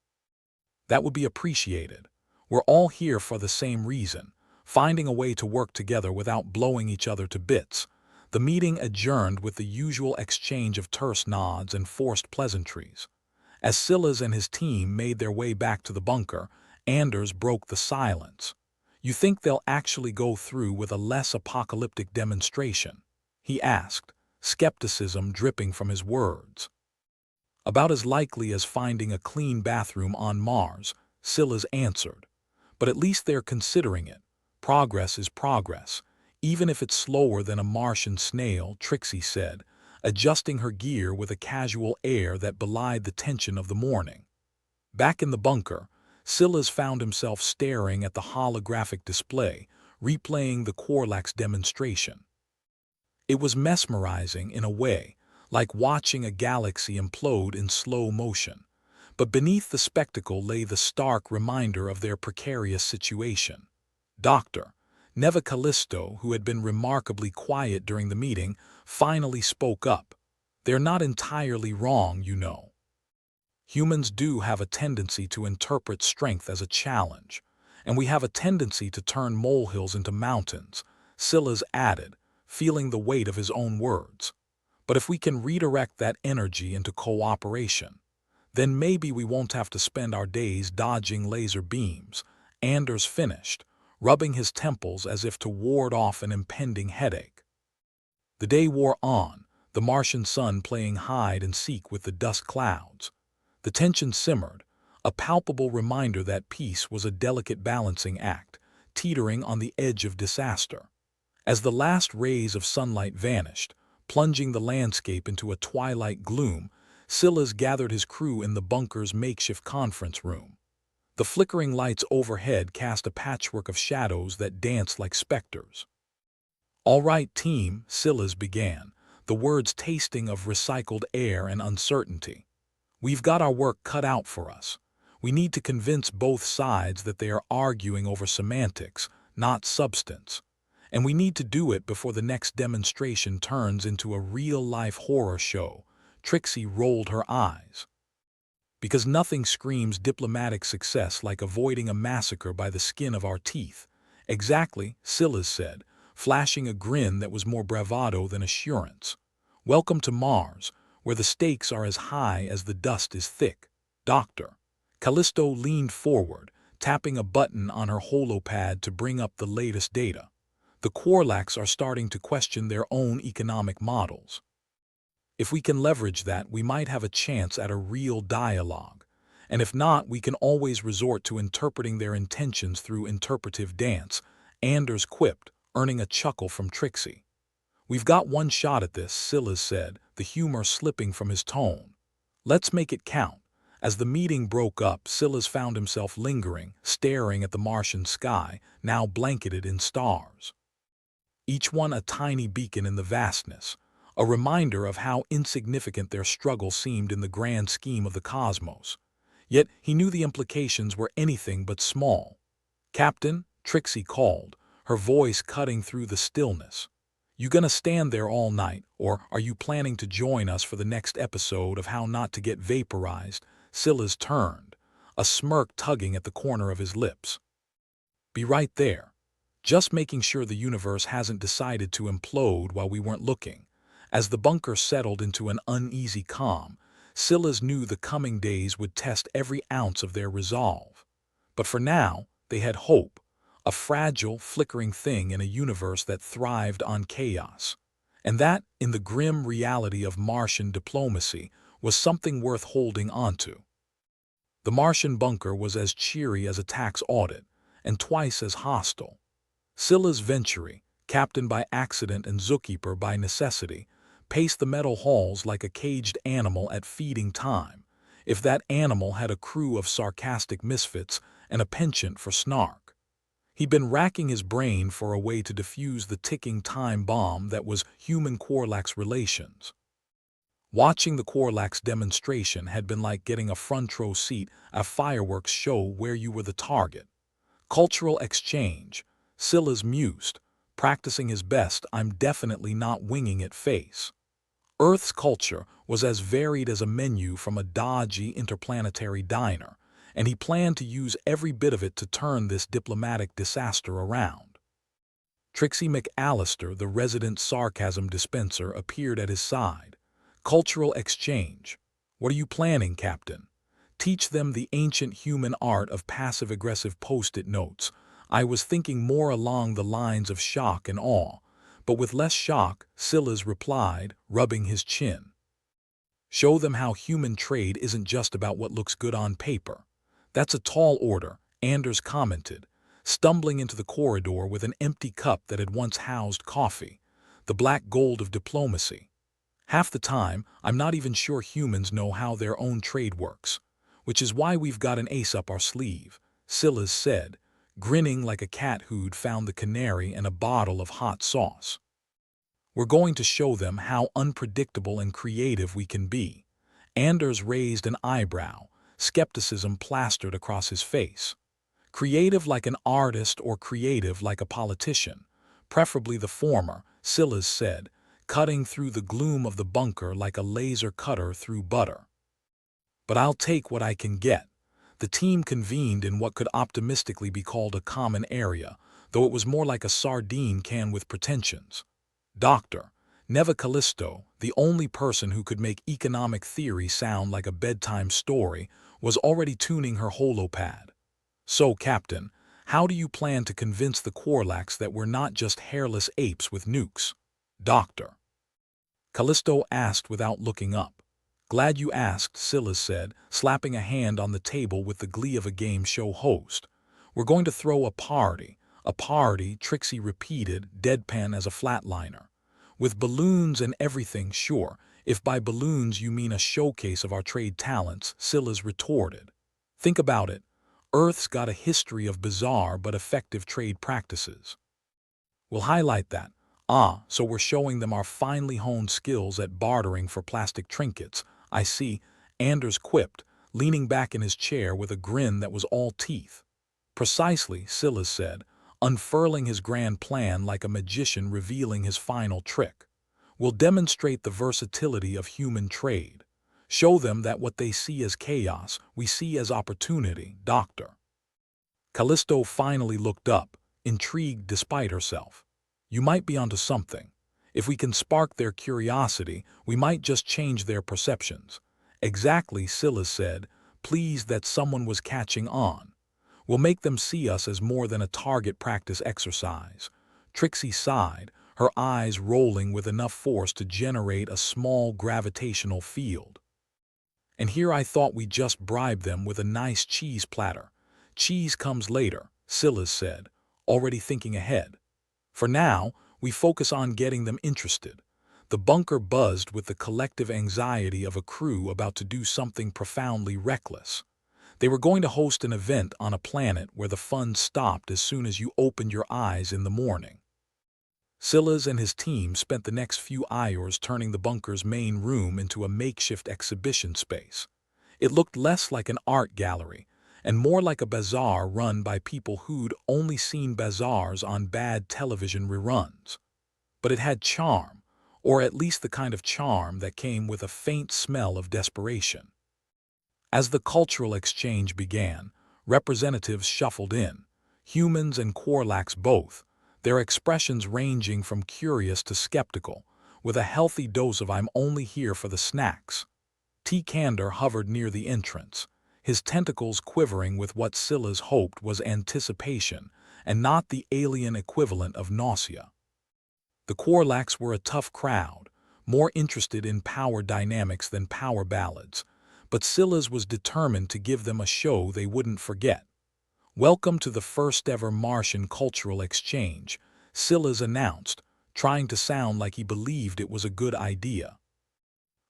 That would be appreciated. We're all here for the same reason, finding a way to work together without blowing each other to bits. The meeting adjourned with the usual exchange of terse nods and forced pleasantries. As Scylla's and his team made their way back to the bunker, Anders broke the silence. You think they'll actually go through with a less apocalyptic demonstration? He asked, skepticism dripping from his words. About as likely as finding a clean bathroom on Mars, Scylla's answered. But at least they're considering it. Progress is progress, even if it's slower than a Martian snail, Trixie said, adjusting her gear with a casual air that belied the tension of the morning. Back in the bunker, Scylla's found himself staring at the holographic display, replaying the Quarlax demonstration. It was mesmerizing in a way, like watching a galaxy implode in slow motion. But beneath the spectacle lay the stark reminder of their precarious situation. Dr. Neva Callisto, who had been remarkably quiet during the meeting, finally spoke up. They're not entirely wrong, you know. Humans do have a tendency to interpret strength as a challenge, and we have a tendency to turn molehills into mountains, Scylla's added, feeling the weight of his own words. But if we can redirect that energy into cooperation, then maybe we won't have to spend our days dodging laser beams, Anders finished, rubbing his temples as if to ward off an impending headache. The day wore on, the Martian sun playing hide and seek with the dust clouds. The tension simmered, a palpable reminder that peace was a delicate balancing act, teetering on the edge of disaster. As the last rays of sunlight vanished, plunging the landscape into a twilight gloom, Silas gathered his crew in the bunker's makeshift conference room. The flickering lights overhead cast a patchwork of shadows that danced like specters. "All right, team," Silas began, the words tasting of recycled air and uncertainty. "We've got our work cut out for us. We need to convince both sides that they are arguing over semantics, not substance. And we need to do it before the next demonstration turns into a real-life horror show." Trixie rolled her eyes. "Because nothing screams diplomatic success like avoiding a massacre by the skin of our teeth." "Exactly," Silas said, flashing a grin that was more bravado than assurance. "Welcome to Mars, where the stakes are as high as the dust is thick, Doctor." Callisto leaned forward, tapping a button on her holopad to bring up the latest data. "The Quarlax are starting to question their own economic models. If we can leverage that, we might have a chance at a real dialogue. And if not, we can always resort to interpreting their intentions through interpretive dance," Anders quipped, earning a chuckle from Trixie. "We've got one shot at this," Silas said, the humor slipping from his tone. "Let's make it count." As the meeting broke up, Silas found himself lingering, staring at the Martian sky, now blanketed in stars. Each one a tiny beacon in the vastness, a reminder of how insignificant their struggle seemed in the grand scheme of the cosmos. Yet he knew the implications were anything but small. "Captain," Trixie called, her voice cutting through the stillness. "You gonna stand there all night, or are you planning to join us for the next episode of How Not to Get Vaporized?" Silas turned, a smirk tugging at the corner of his lips. "Be right there. Just making sure the universe hasn't decided to implode while we weren't looking." As the bunker settled into an uneasy calm, Silas knew the coming days would test every ounce of their resolve. But for now, they had hope, a fragile, flickering thing in a universe that thrived on chaos. And that, in the grim reality of Martian diplomacy, was something worth holding onto. The Martian bunker was as cheery as a tax audit, and twice as hostile. Silas Venturi, captain by accident and zookeeper by necessity, paced the metal halls like a caged animal at feeding time, if that animal had a crew of sarcastic misfits and a penchant for snark. He'd been racking his brain for a way to defuse the ticking time bomb that was human-Quarlax relations. Watching the Quarlax demonstration had been like getting a front-row seat at a fireworks show where you were the target. Cultural exchange, Silas mused, practicing his best "I'm definitely not winging it" face. Earth's culture was as varied as a menu from a dodgy interplanetary diner, and he planned to use every bit of it to turn this diplomatic disaster around. Trixie McAllister, the resident sarcasm dispenser, appeared at his side. "Cultural exchange. What are you planning, Captain?" "Teach them the ancient human art of passive-aggressive post-it notes." "I was thinking more along the lines of shock and awe, but with less shock," Silas replied, rubbing his chin. "Show them how human trade isn't just about what looks good on paper." "That's a tall order," Anders commented, stumbling into the corridor with an empty cup that had once housed coffee. "The black gold of diplomacy. Half the time, I'm not even sure humans know how their own trade works. Which is why we've got an ace up our sleeve," Silas said, grinning like a cat who'd found the canary in a bottle of hot sauce. "We're going to show them how unpredictable and creative we can be." Anders raised an eyebrow, skepticism plastered across his face. "Creative like an artist or creative like a politician?" "Preferably the former," Silas said, cutting through the gloom of the bunker like a laser cutter through butter. "But I'll take what I can get." The team convened in what could optimistically be called a common area, though it was more like a sardine can with pretensions. Dr. Neva Callisto, the only person who could make economic theory sound like a bedtime story, was already tuning her holopad. "So, Captain, how do you plan to convince the Quarlax that we're not just hairless apes with nukes?" Dr. Callisto asked without looking up. "Glad you asked," Silas said, slapping a hand on the table with the glee of a game show host. "We're going to throw a party." "A party," Trixie repeated, deadpan as a flatliner. "With balloons and everything, sure. If by balloons you mean a showcase of our trade talents, Scylla's retorted. Think about it. Earth's got a history of bizarre but effective trade practices. We'll highlight that. So we're showing them our finely honed skills at bartering for plastic trinkets. I see, Anders quipped, leaning back in his chair with a grin that was all teeth. Precisely, Scylla said, unfurling his grand plan like a magician revealing his final trick. We'll demonstrate the versatility of human trade. Show them that what they see as chaos, we see as opportunity, Doctor. Callisto finally looked up, intrigued despite herself. You might be onto something. If we can spark their curiosity, we might just change their perceptions. Exactly, Scylla said, pleased that someone was catching on. We'll make them see us as more than a target practice exercise. Trixie sighed, her eyes rolling with enough force to generate a small gravitational field. And here I thought we'd just bribe them with a nice cheese platter. Cheese comes later, Scylla said, already thinking ahead. For now, we focus on getting them interested. The bunker buzzed with the collective anxiety of a crew about to do something profoundly reckless. They were going to host an event on a planet where the fun stopped as soon as you opened your eyes in the morning. Scylla's and his team spent the next few hours turning the bunker's main room into a makeshift exhibition space. It looked less like an art gallery and more like a bazaar run by people who'd only seen bazaars on bad television reruns. But it had charm, or at least the kind of charm that came with a faint smell of desperation. As the cultural exchange began, representatives shuffled in, humans and Quarlax both, their expressions ranging from curious to skeptical, with a healthy dose of "I'm only here for the snacks." T. Kander hovered near the entrance, his tentacles quivering with what Scylla's hoped was anticipation, and not the alien equivalent of nausea. The Quarlax were a tough crowd, more interested in power dynamics than power ballads, but Scylla's was determined to give them a show they wouldn't forget. Welcome to the first-ever Martian cultural exchange, Scylla's announced, trying to sound like he believed it was a good idea.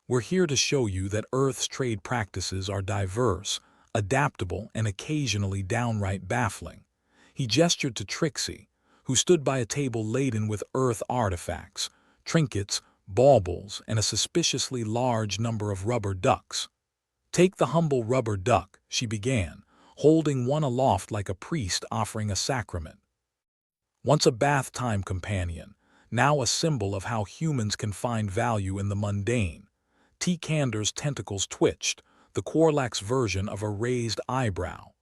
We're here to show you that Earth's trade practices are diverse, adaptable, and occasionally downright baffling. He gestured to Trixie, who stood by a table laden with Earth artifacts, trinkets, baubles, and a suspiciously large number of rubber ducks. Take the humble rubber duck, she began, holding one aloft like a priest offering a sacrament. Once a bath-time companion, now a symbol of how humans can find value in the mundane. T. Kander's tentacles twitched, the Quarlax version of a raised eyebrow.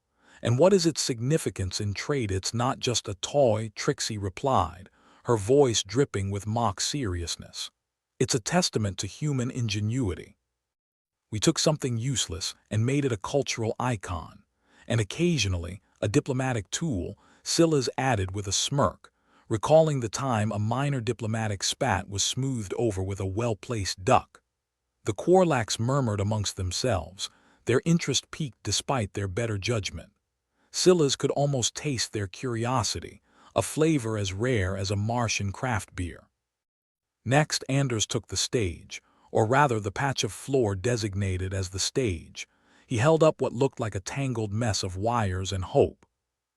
And what is its significance in trade? It's not just a toy, Trixie replied, her voice dripping with mock seriousness. It's a testament to human ingenuity. We took something useless and made it a cultural icon. And occasionally, a diplomatic tool, Scylla's added with a smirk, recalling the time a minor diplomatic spat was smoothed over with a well-placed duck. The Quarlax murmured amongst themselves, their interest piqued despite their better judgment. Scylla's could almost taste their curiosity, a flavor as rare as a Martian craft beer. Next, Anders took the stage, or rather the patch of floor designated as the stage. He held up what looked like a tangled mess of wires and hope.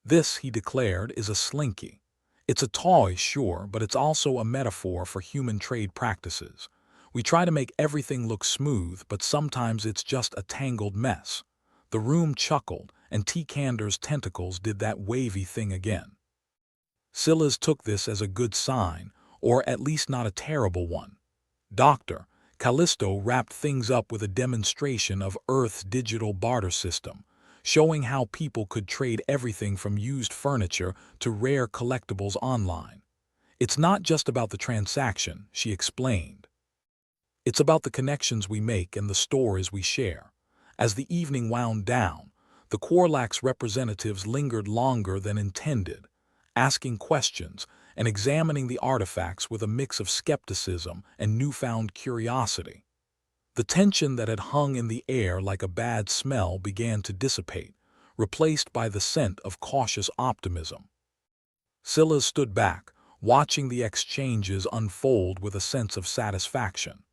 This, he declared, is a slinky. It's a toy, sure, but it's also a metaphor for human trade practices. We try to make everything look smooth, but sometimes it's just a tangled mess. The room chuckled, and T. Kander's tentacles did that wavy thing again. Scylla's took this as a good sign, or at least not a terrible one. Doctor, Callisto wrapped things up with a demonstration of Earth's digital barter system, showing how people could trade everything from used furniture to rare collectibles online. It's not just about the transaction, she explained. It's about the connections we make and the stories we share. As the evening wound down, the Quarlax representatives lingered longer than intended, asking questions and examining the artifacts with a mix of skepticism and newfound curiosity. The tension that had hung in the air like a bad smell began to dissipate, replaced by the scent of cautious optimism. Scylla stood back, watching the exchanges unfold with a sense of satisfaction.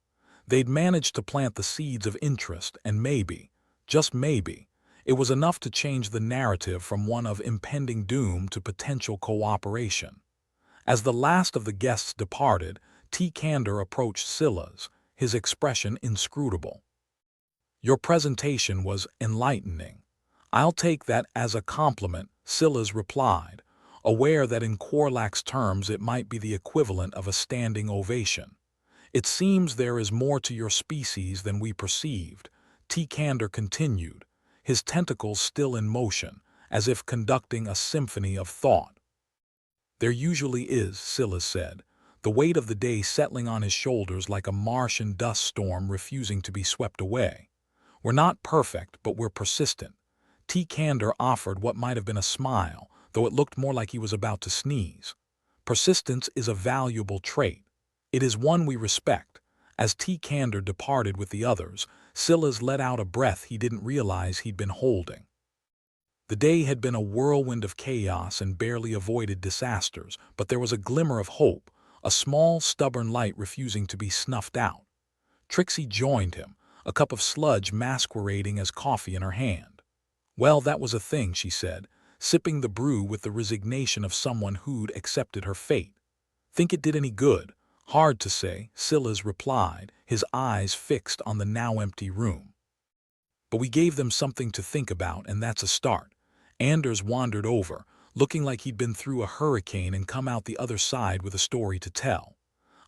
They'd managed to plant the seeds of interest, and maybe, just maybe, it was enough to change the narrative from one of impending doom to potential cooperation. As the last of the guests departed, T. Candor approached Scylla's, his expression inscrutable. "Your presentation was enlightening." "I'll take that as a compliment," Scylla's replied, aware that in Korlak's terms it might be the equivalent of a standing ovation. "It seems there is more to your species than we perceived," T. Candor continued, his tentacles still in motion, as if conducting a symphony of thought. "There usually is," Scylla said, the weight of the day settling on his shoulders like a Martian dust storm refusing to be swept away. "We're not perfect, but we're persistent." T. Candor offered what might have been a smile, though it looked more like he was about to sneeze. "Persistence is a valuable trait. It is one we respect." As T. Candor departed with the others, Scylla's let out a breath he didn't realize he'd been holding. The day had been a whirlwind of chaos and barely avoided disasters, but there was a glimmer of hope, a small, stubborn light refusing to be snuffed out. Trixie joined him, a cup of sludge masquerading as coffee in her hand. "Well, that was a thing," she said, sipping the brew with the resignation of someone who'd accepted her fate. "Think it did any good?" "Hard to say," Scylla's replied, his eyes fixed on the now empty room. "But we gave them something to think about, and that's a start." Anders wandered over, looking like he'd been through a hurricane and come out the other side with a story to tell.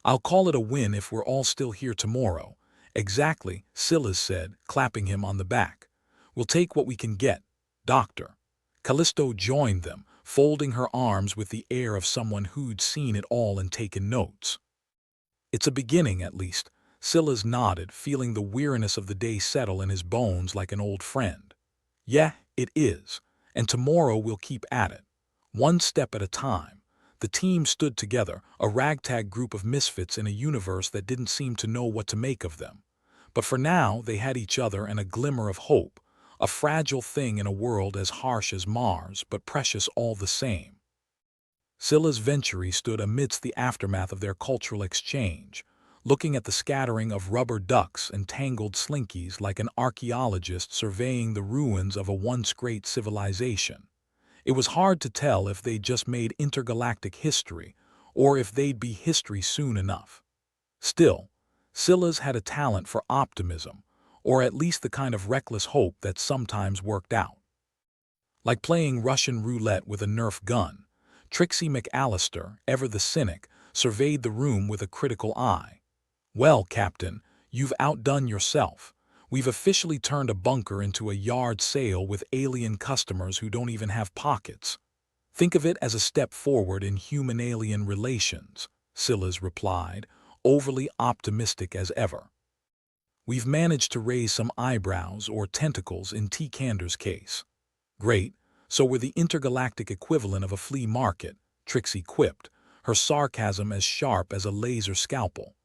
"I'll call it a win if we're all still here tomorrow." "Exactly," Scylla said, clapping him on the back. "We'll take what we can get, Doctor." Callisto joined them, folding her arms with the air of someone who'd seen it all and taken notes. "It's a beginning, at least." Scylla's nodded, feeling the weariness of the day settle in his bones like an old friend. "Yeah, it is. And tomorrow we'll keep at it. One step at a time." The team stood together, a ragtag group of misfits in a universe that didn't seem to know what to make of them. But for now they had each other and a glimmer of hope, a fragile thing in a world as harsh as Mars, but precious all the same. Scylla's Venturi stood amidst the aftermath of their cultural exchange, looking at the scattering of rubber ducks and tangled slinkies like an archaeologist surveying the ruins of a once great civilization. It was hard to tell if they'd just made intergalactic history, or if they'd be history soon enough. Still, Scylla's had a talent for optimism, or at least the kind of reckless hope that sometimes worked out. Like playing Russian roulette with a Nerf gun, Trixie McAllister, ever the cynic, surveyed the room with a critical eye. "Well, Captain, you've outdone yourself. We've officially turned a bunker into a yard sale with alien customers who don't even have pockets. Think of it as a step forward in human-alien relations," Scylla's replied, overly optimistic as ever. "We've managed to raise some eyebrows or tentacles in T. Candor's case." "Great, so we're the intergalactic equivalent of a flea market," Trixie quipped, her sarcasm as sharp as a laser scalpel.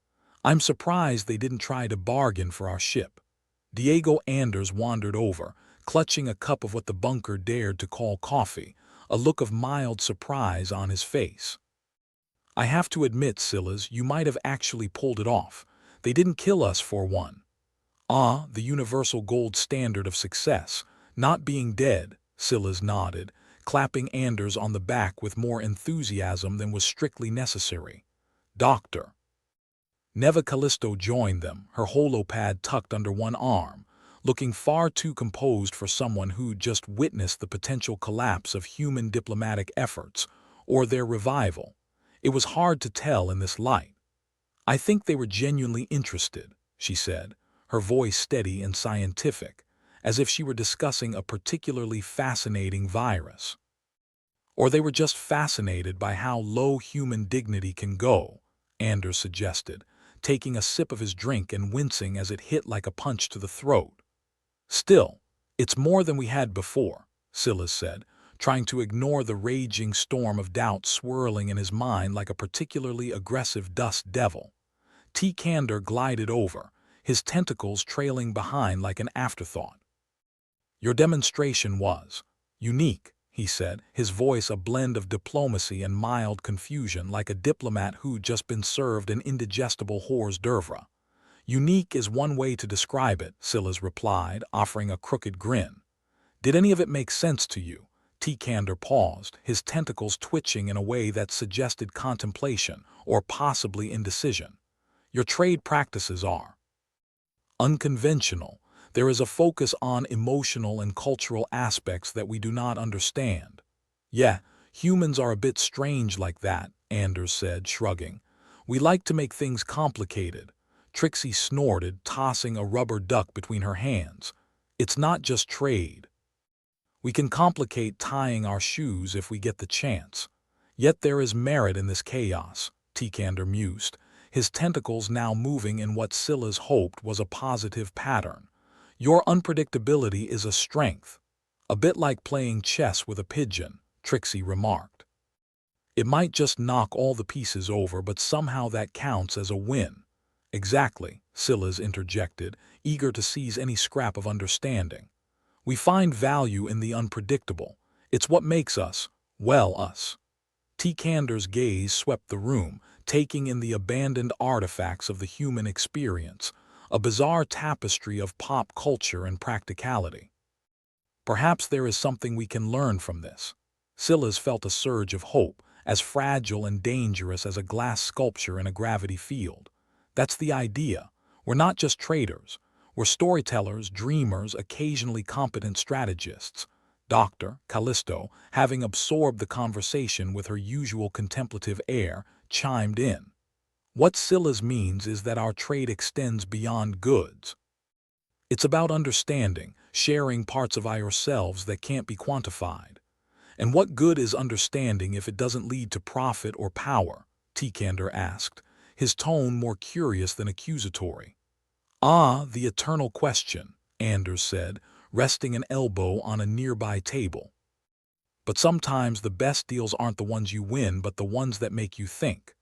"I'm surprised they didn't try to bargain for our ship." Diego Anders wandered over, clutching a cup of what the bunker dared to call coffee, a look of mild surprise on his face. "I have to admit, Scylla's, you might have actually pulled it off. They didn't kill us for one." "Ah, the universal gold standard of success, not being dead," Scylla's nodded, clapping Anders on the back with more enthusiasm than was strictly necessary. "Doctor." Neva Callisto joined them, her holopad tucked under one arm, looking far too composed for someone who'd just witnessed the potential collapse of human diplomatic efforts, or their revival. It was hard to tell in this light. "I think they were genuinely interested," she said, her voice steady and scientific, as if she were discussing a particularly fascinating virus. "Or they were just fascinated by how low human dignity can go," Anders suggested, taking a sip of his drink and wincing as it hit like a punch to the throat. "Still, it's more than we had before," Scylla said, trying to ignore the raging storm of doubt swirling in his mind like a particularly aggressive dust devil. T. Candor glided over, his tentacles trailing behind like an afterthought. "Your demonstration was unique," he said, his voice a blend of diplomacy and mild confusion like a diplomat who'd just been served an indigestible hors d'oeuvre. Unique is one way to describe it, Silas replied, offering a crooked grin. Did any of it make sense to you? Tikander paused, his tentacles twitching in a way that suggested contemplation or possibly indecision. Your trade practices are unconventional. There is a focus on emotional and cultural aspects that we do not understand. Yeah, humans are a bit strange like that, Anders said, shrugging. We like to make things complicated. Trixie snorted, tossing a rubber duck between her hands. It's not just trade. We can complicate tying our shoes if we get the chance. Yet there is merit in this chaos, Tikander mused, his tentacles now moving in what Silas hoped was a positive pattern. Your unpredictability is a strength. A bit like playing chess with a pigeon, Trixie remarked. It might just knock all the pieces over, but somehow that counts as a win. Exactly, Silas interjected, eager to seize any scrap of understanding. We find value in the unpredictable. It's what makes us, well, us. Tikander's gaze swept the room, taking in the abandoned artifacts of the human experience, a bizarre tapestry of pop culture and practicality. Perhaps there is something we can learn from this. Silas felt a surge of hope, as fragile and dangerous as a glass sculpture in a gravity field. That's the idea. We're not just traders. We're storytellers, dreamers, occasionally competent strategists. Dr. Callisto, having absorbed the conversation with her usual contemplative air, chimed in. What Silas means is that our trade extends beyond goods. It's about understanding, sharing parts of ourselves that can't be quantified. And what good is understanding if it doesn't lead to profit or power? Tikander asked, his tone more curious than accusatory. Ah, the eternal question, Anders said, resting an elbow on a nearby table. But sometimes the best deals aren't the ones you win, but the ones that make you think.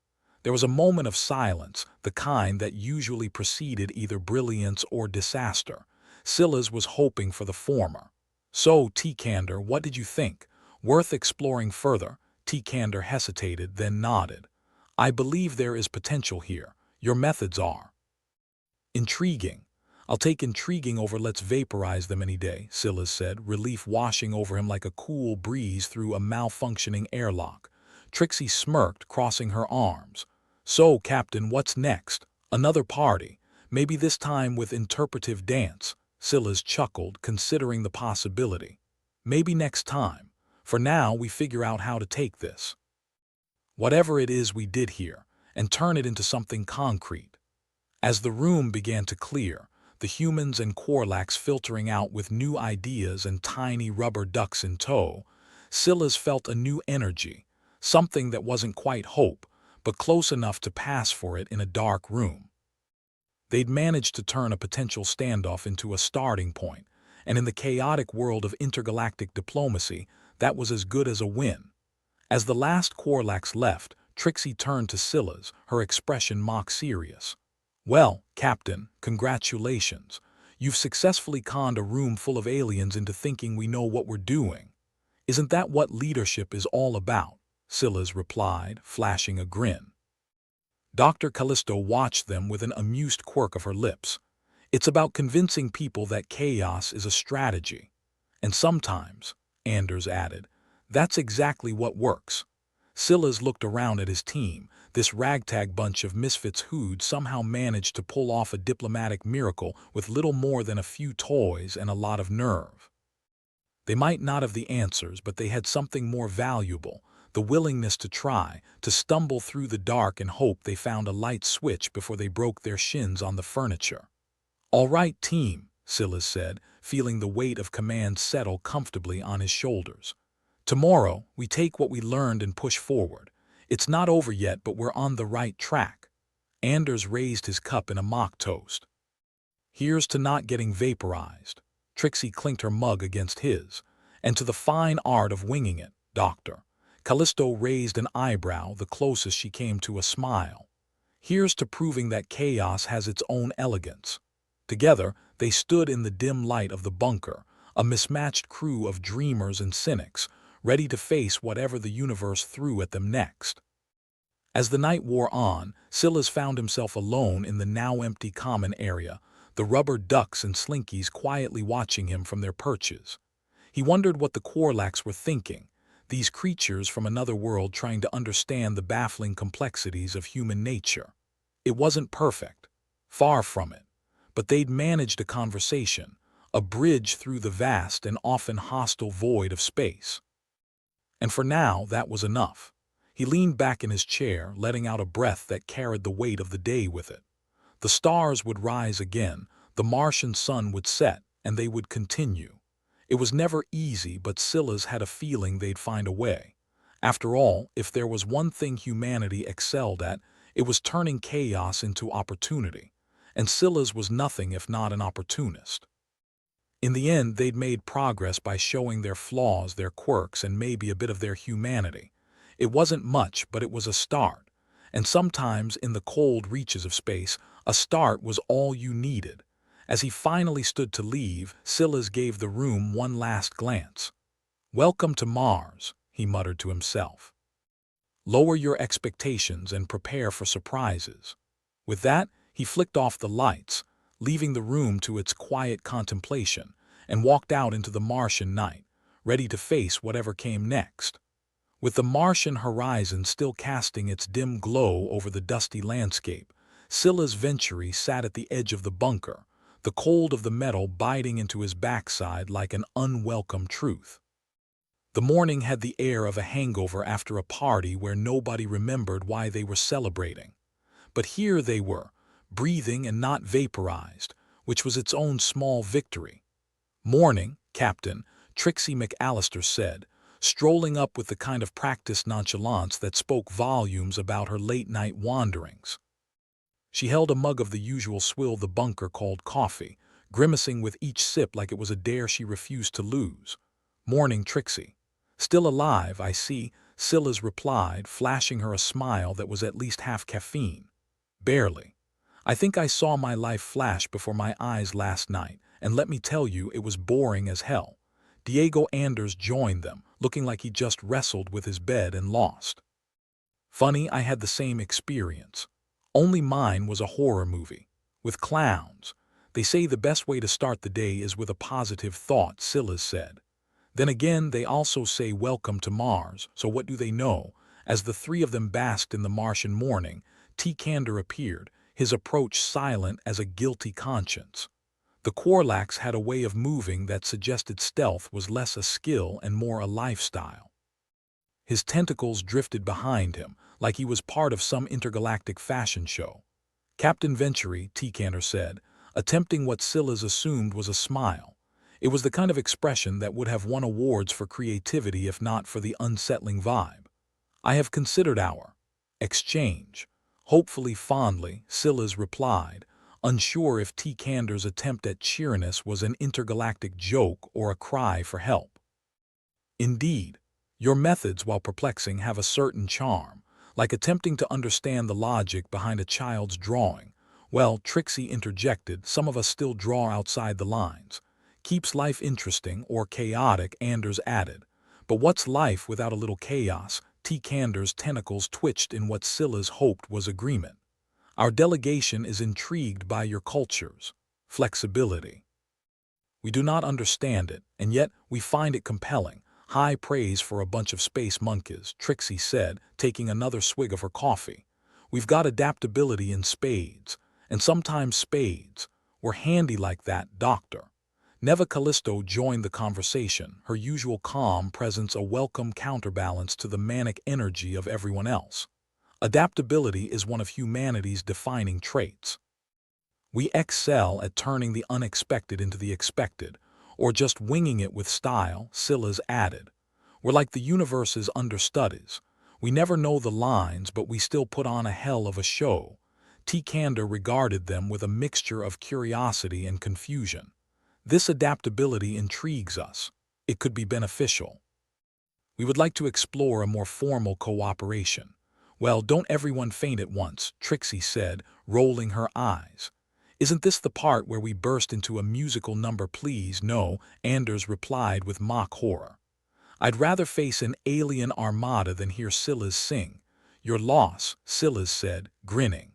There was a moment of silence, the kind that usually preceded either brilliance or disaster. Silas was hoping for the former. So, Tikander, what did you think? Worth exploring further. Tikander hesitated, then nodded. I believe there is potential here. Your methods are intriguing. I'll take intriguing over let's vaporize them any day, Silas said, relief washing over him like a cool breeze through a malfunctioning airlock. Trixie smirked, crossing her arms. So, Captain, what's next? Another party. Maybe this time with interpretive dance. Silas chuckled, considering the possibility. Maybe next time. For now, we figure out how to take this, whatever it is we did here, and turn it into something concrete. As the room began to clear, the humans and Korlax filtering out with new ideas and tiny rubber ducks in tow, Silas felt a new energy, something that wasn't quite hope, but close enough to pass for it in a dark room. They'd managed to turn a potential standoff into a starting point, and in the chaotic world of intergalactic diplomacy, that was as good as a win. As the last Korlax left, Trixie turned to Silas, her expression mock serious. Well, Captain, congratulations. You've successfully conned a room full of aliens into thinking we know what we're doing. Isn't that what leadership is all about? Silas replied, flashing a grin. Dr. Callisto watched them with an amused quirk of her lips. It's about convincing people that chaos is a strategy. And sometimes, Anders added, that's exactly what works. Silas looked around at his team. This ragtag bunch of misfits who'd somehow managed to pull off a diplomatic miracle with little more than a few toys and a lot of nerve. They might not have the answers, but they had something more valuable, the willingness to try, to stumble through the dark and hope they found a light switch before they broke their shins on the furniture. All right, team, Silas said, feeling the weight of command settle comfortably on his shoulders. Tomorrow, we take what we learned and push forward. It's not over yet, but we're on the right track. Anders raised his cup in a mock toast. Here's to not getting vaporized. Trixie clinked her mug against his. And to the fine art of winging it, Doctor. Callisto raised an eyebrow, the closest she came to a smile. Here's to proving that chaos has its own elegance. Together, they stood in the dim light of the bunker, a mismatched crew of dreamers and cynics, ready to face whatever the universe threw at them next. As the night wore on, Silas found himself alone in the now-empty common area, the rubber ducks and slinkies quietly watching him from their perches. He wondered what the Quarlax were thinking, these creatures from another world trying to understand the baffling complexities of human nature. It wasn't perfect, far from it, but they'd managed a conversation, a bridge through the vast and often hostile void of space. And for now, that was enough. He leaned back in his chair, letting out a breath that carried the weight of the day with it. The stars would rise again, the Martian sun would set, and they would continue. It was never easy, but Silas had a feeling they'd find a way. After all, if there was one thing humanity excelled at, it was turning chaos into opportunity. And Silas was nothing if not an opportunist. In the end, they'd made progress by showing their flaws, their quirks, and maybe a bit of their humanity. It wasn't much, but it was a start. And sometimes, in the cold reaches of space, a start was all you needed. As he finally stood to leave, Silas gave the room one last glance. "Welcome to Mars," he muttered to himself. "Lower your expectations and prepare for surprises." With that, he flicked off the lights, leaving the room to its quiet contemplation, and walked out into the Martian night, ready to face whatever came next. With the Martian horizon still casting its dim glow over the dusty landscape, Silas Venturi sat at the edge of the bunker, the cold of the metal biting into his backside like an unwelcome truth. The morning had the air of a hangover after a party where nobody remembered why they were celebrating. But here they were, breathing and not vaporized, which was its own small victory. "Morning, Captain," Trixie McAllister said, strolling up with the kind of practiced nonchalance that spoke volumes about her late-night wanderings. She held a mug of the usual swill the bunker called coffee, grimacing with each sip like it was a dare she refused to lose. "Morning, Trixie." "Still alive, I see," Silas replied, flashing her a smile that was at least half caffeine. "Barely. I think I saw my life flash before my eyes last night, and let me tell you, it was boring as hell." Diego Anders joined them, looking like he just wrestled with his bed and lost. "Funny, I had the same experience. Only mine was a horror movie, with clowns. They say the best way to start the day is with a positive thought," Silas said. "Then again, they also say welcome to Mars, so what do they know?" As the three of them basked in the Martian morning, T. Kander appeared, his approach silent as a guilty conscience. The Quarlax had a way of moving that suggested stealth was less a skill and more a lifestyle. His tentacles drifted behind him, like he was part of some intergalactic fashion show. "Captain Venturi," T. Kander said, attempting what Silas assumed was a smile. It was the kind of expression that would have won awards for creativity if not for the unsettling vibe. "I have considered our exchange." Hopefully fondly, Silas replied, unsure if T. Kander's attempt at cheeriness was an intergalactic joke or a cry for help. "Indeed, your methods, while perplexing, have a certain charm, like attempting to understand the logic behind a child's drawing." "Well," Trixie interjected, "some of us still draw outside the lines." "Keeps life interesting or chaotic," Anders added. "But what's life without a little chaos?" T. Kander's tentacles twitched in what Silas hoped was agreement. "Our delegation is intrigued by your culture's flexibility. We do not understand it, and yet we find it compelling." "High praise for a bunch of space monkeys," Trixie said, taking another swig of her coffee. "We've got adaptability in spades, and sometimes spades. We're handy like that, Doctor." Neva Callisto joined the conversation, her usual calm presence a welcome counterbalance to the manic energy of everyone else. "Adaptability is one of humanity's defining traits. We excel at turning the unexpected into the expected, or just winging it with style," Silas added. "We're like the universe's understudies. We never know the lines, but we still put on a hell of a show." T. Kander regarded them with a mixture of curiosity and confusion. "This adaptability intrigues us. It could be beneficial. We would like to explore a more formal cooperation." "Well, don't everyone faint at once," Trixie said, rolling her eyes. "Isn't this the part where we burst into a musical number, please?" "No," Anders replied with mock horror. "I'd rather face an alien armada than hear Silas sing. Your loss, Silas said, grinning.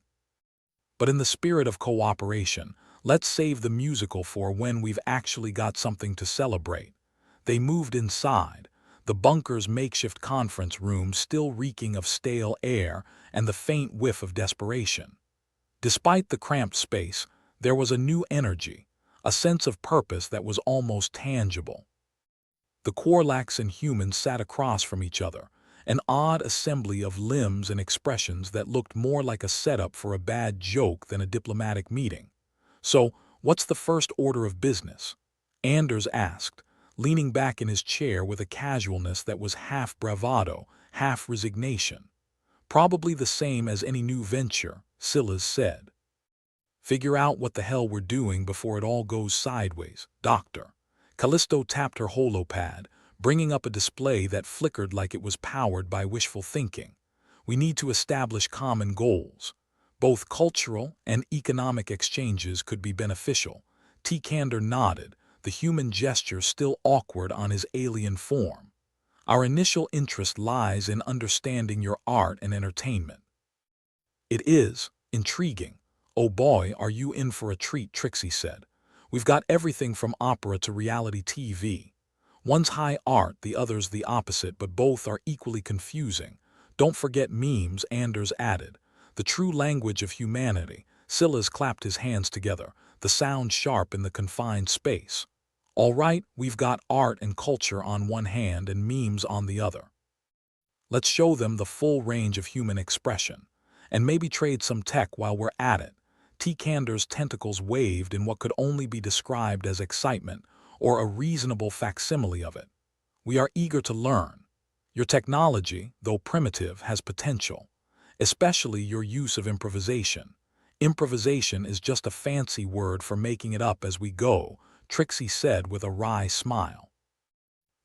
But in the spirit of cooperation, let's save the musical for when we've actually got something to celebrate. They moved inside, the bunker's makeshift conference room still reeking of stale air and the faint whiff of desperation. Despite the cramped space, there was a new energy, a sense of purpose that was almost tangible. The Quarlax and humans sat across from each other, an odd assembly of limbs and expressions that looked more like a setup for a bad joke than a diplomatic meeting. "So, what's the first order of business?" Anders asked, leaning back in his chair with a casualness that was half bravado, half resignation. "Probably the same as any new venture," Silas said. "Figure out what the hell we're doing before it all goes sideways, Doctor." Callisto tapped her holopad, bringing up a display that flickered like it was powered by wishful thinking. "We need to establish common goals. Both cultural and economic exchanges could be beneficial." T. Kander nodded, the human gesture still awkward on his alien form. "Our initial interest lies in understanding your art and entertainment." "It is intriguing. Oh boy, are you in for a treat," Trixie said. "We've got everything from opera to reality TV. One's high art, the other's the opposite, but both are equally confusing. Don't forget memes," Anders added. "The true language of humanity." Silas clapped his hands together, the sound sharp in the confined space. "All right, we've got art and culture on one hand and memes on the other. Let's show them the full range of human expression. And maybe trade some tech while we're at it." T. Kander's tentacles waved in what could only be described as excitement, or a reasonable facsimile of it. "We are eager to learn. Your technology, though primitive, has potential, especially your use of improvisation." "Improvisation is just a fancy word for making it up as we go," Trixie said with a wry smile.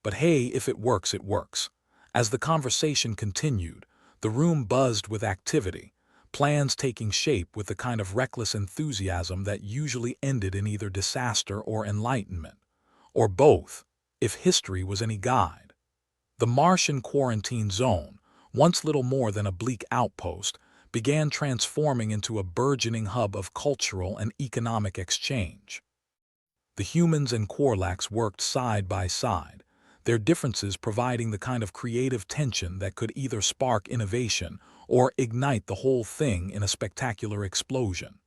"But hey, if it works, it works." As the conversation continued, the room buzzed with activity, plans taking shape with the kind of reckless enthusiasm that usually ended in either disaster or enlightenment. Or both, if history was any guide. The Martian quarantine zone, once little more than a bleak outpost, began transforming into a burgeoning hub of cultural and economic exchange. The humans and Quarlax worked side by side, their differences providing the kind of creative tension that could either spark innovation or ignite the whole thing in a spectacular explosion.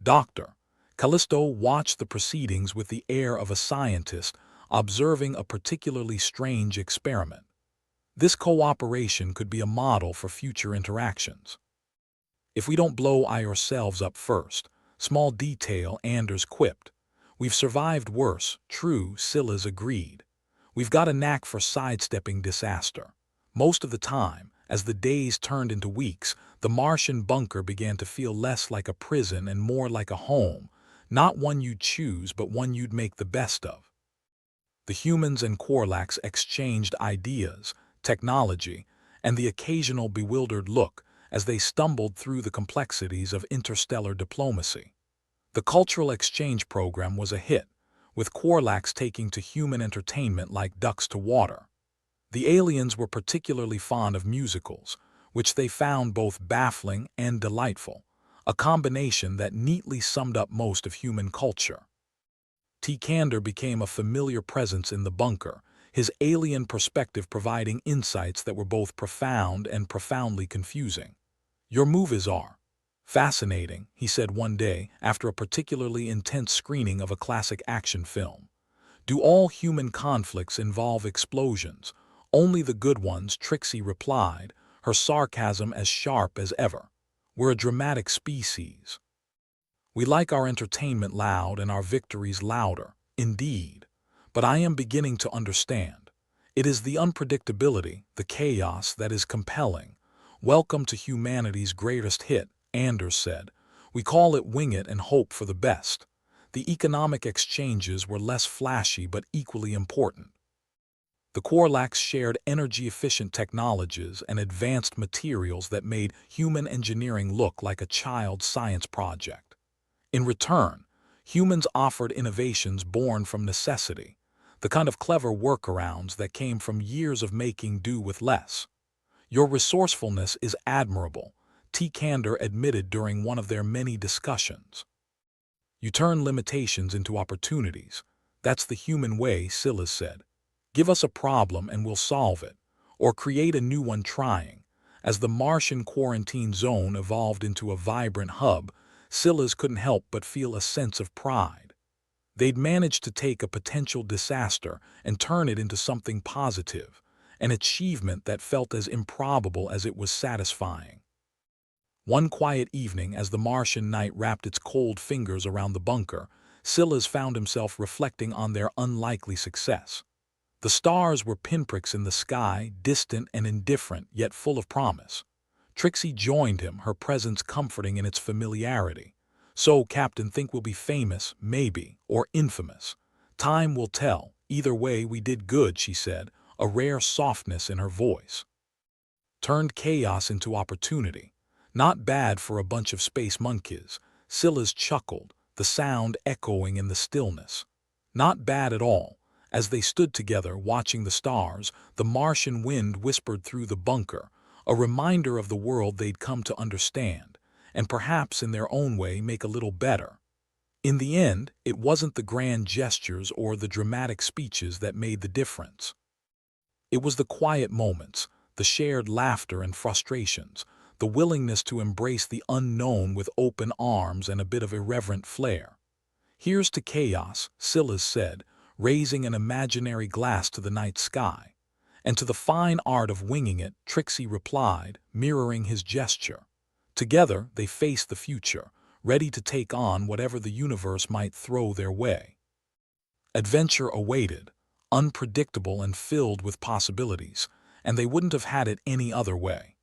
Dr. Callisto watched the proceedings with the air of a scientist observing a particularly strange experiment. This cooperation could be a model for future interactions. "If we don't blow ourselves up first." Small detail, Anders quipped. "We've survived worse." "True," Silas agreed. "We've got a knack for sidestepping disaster." Most of the time, as the days turned into weeks, the Martian bunker began to feel less like a prison and more like a home, not one you'd choose but one you'd make the best of. The humans and Quarlax exchanged ideas, technology, and the occasional bewildered look as they stumbled through the complexities of interstellar diplomacy. The cultural exchange program was a hit, with Quarlax taking to human entertainment like ducks to water. The aliens were particularly fond of musicals, which they found both baffling and delightful, a combination that neatly summed up most of human culture. T. Kander became a familiar presence in the bunker, his alien perspective providing insights that were both profound and profoundly confusing. "Your movies are fascinating," he said one day after a particularly intense screening of a classic action film. "Do all human conflicts involve explosions?" "Only the good ones," Trixie replied, her sarcasm as sharp as ever. "We're a dramatic species. We like our entertainment loud and our victories louder." "Indeed. But I am beginning to understand. It is the unpredictability, the chaos, that is compelling." "Welcome to humanity's greatest hit," Anders said. "We call it wing it and hope for the best." The economic exchanges were less flashy but equally important. The Quarlax shared energy-efficient technologies and advanced materials that made human engineering look like a child's science project. In return, humans offered innovations born from necessity, the kind of clever workarounds that came from years of making do with less. Your resourcefulness is admirable, T. Candor admitted during one of their many discussions. You turn limitations into opportunities. That's the human way, Silas said. Give us a problem and we'll solve it, or create a new one trying. As the Martian quarantine zone evolved into a vibrant hub, Silas couldn't help but feel a sense of pride. They'd managed to take a potential disaster and turn it into something positive, an achievement that felt as improbable as it was satisfying. One quiet evening, as the Martian night wrapped its cold fingers around the bunker, Silas found himself reflecting on their unlikely success. The stars were pinpricks in the sky, distant and indifferent, yet full of promise. Trixie joined him, her presence comforting in its familiarity. So, Captain, think we'll be famous, maybe, or infamous. Time will tell. Either way, we did good, she said, a rare softness in her voice. Turned chaos into opportunity. Not bad for a bunch of space monkeys. Silas chuckled, the sound echoing in the stillness. Not bad at all. As they stood together watching the stars, the Martian wind whispered through the bunker, a reminder of the world they'd come to understand, and perhaps in their own way make a little better. In the end, it wasn't the grand gestures or the dramatic speeches that made the difference. It was the quiet moments, the shared laughter and frustrations, the willingness to embrace the unknown with open arms and a bit of irreverent flair. Here's to chaos, Silas said, raising an imaginary glass to the night sky. And to the fine art of winging it, Trixie replied, mirroring his gesture. Together, they faced the future, ready to take on whatever the universe might throw their way. Adventure awaited, unpredictable and filled with possibilities, and they wouldn't have had it any other way.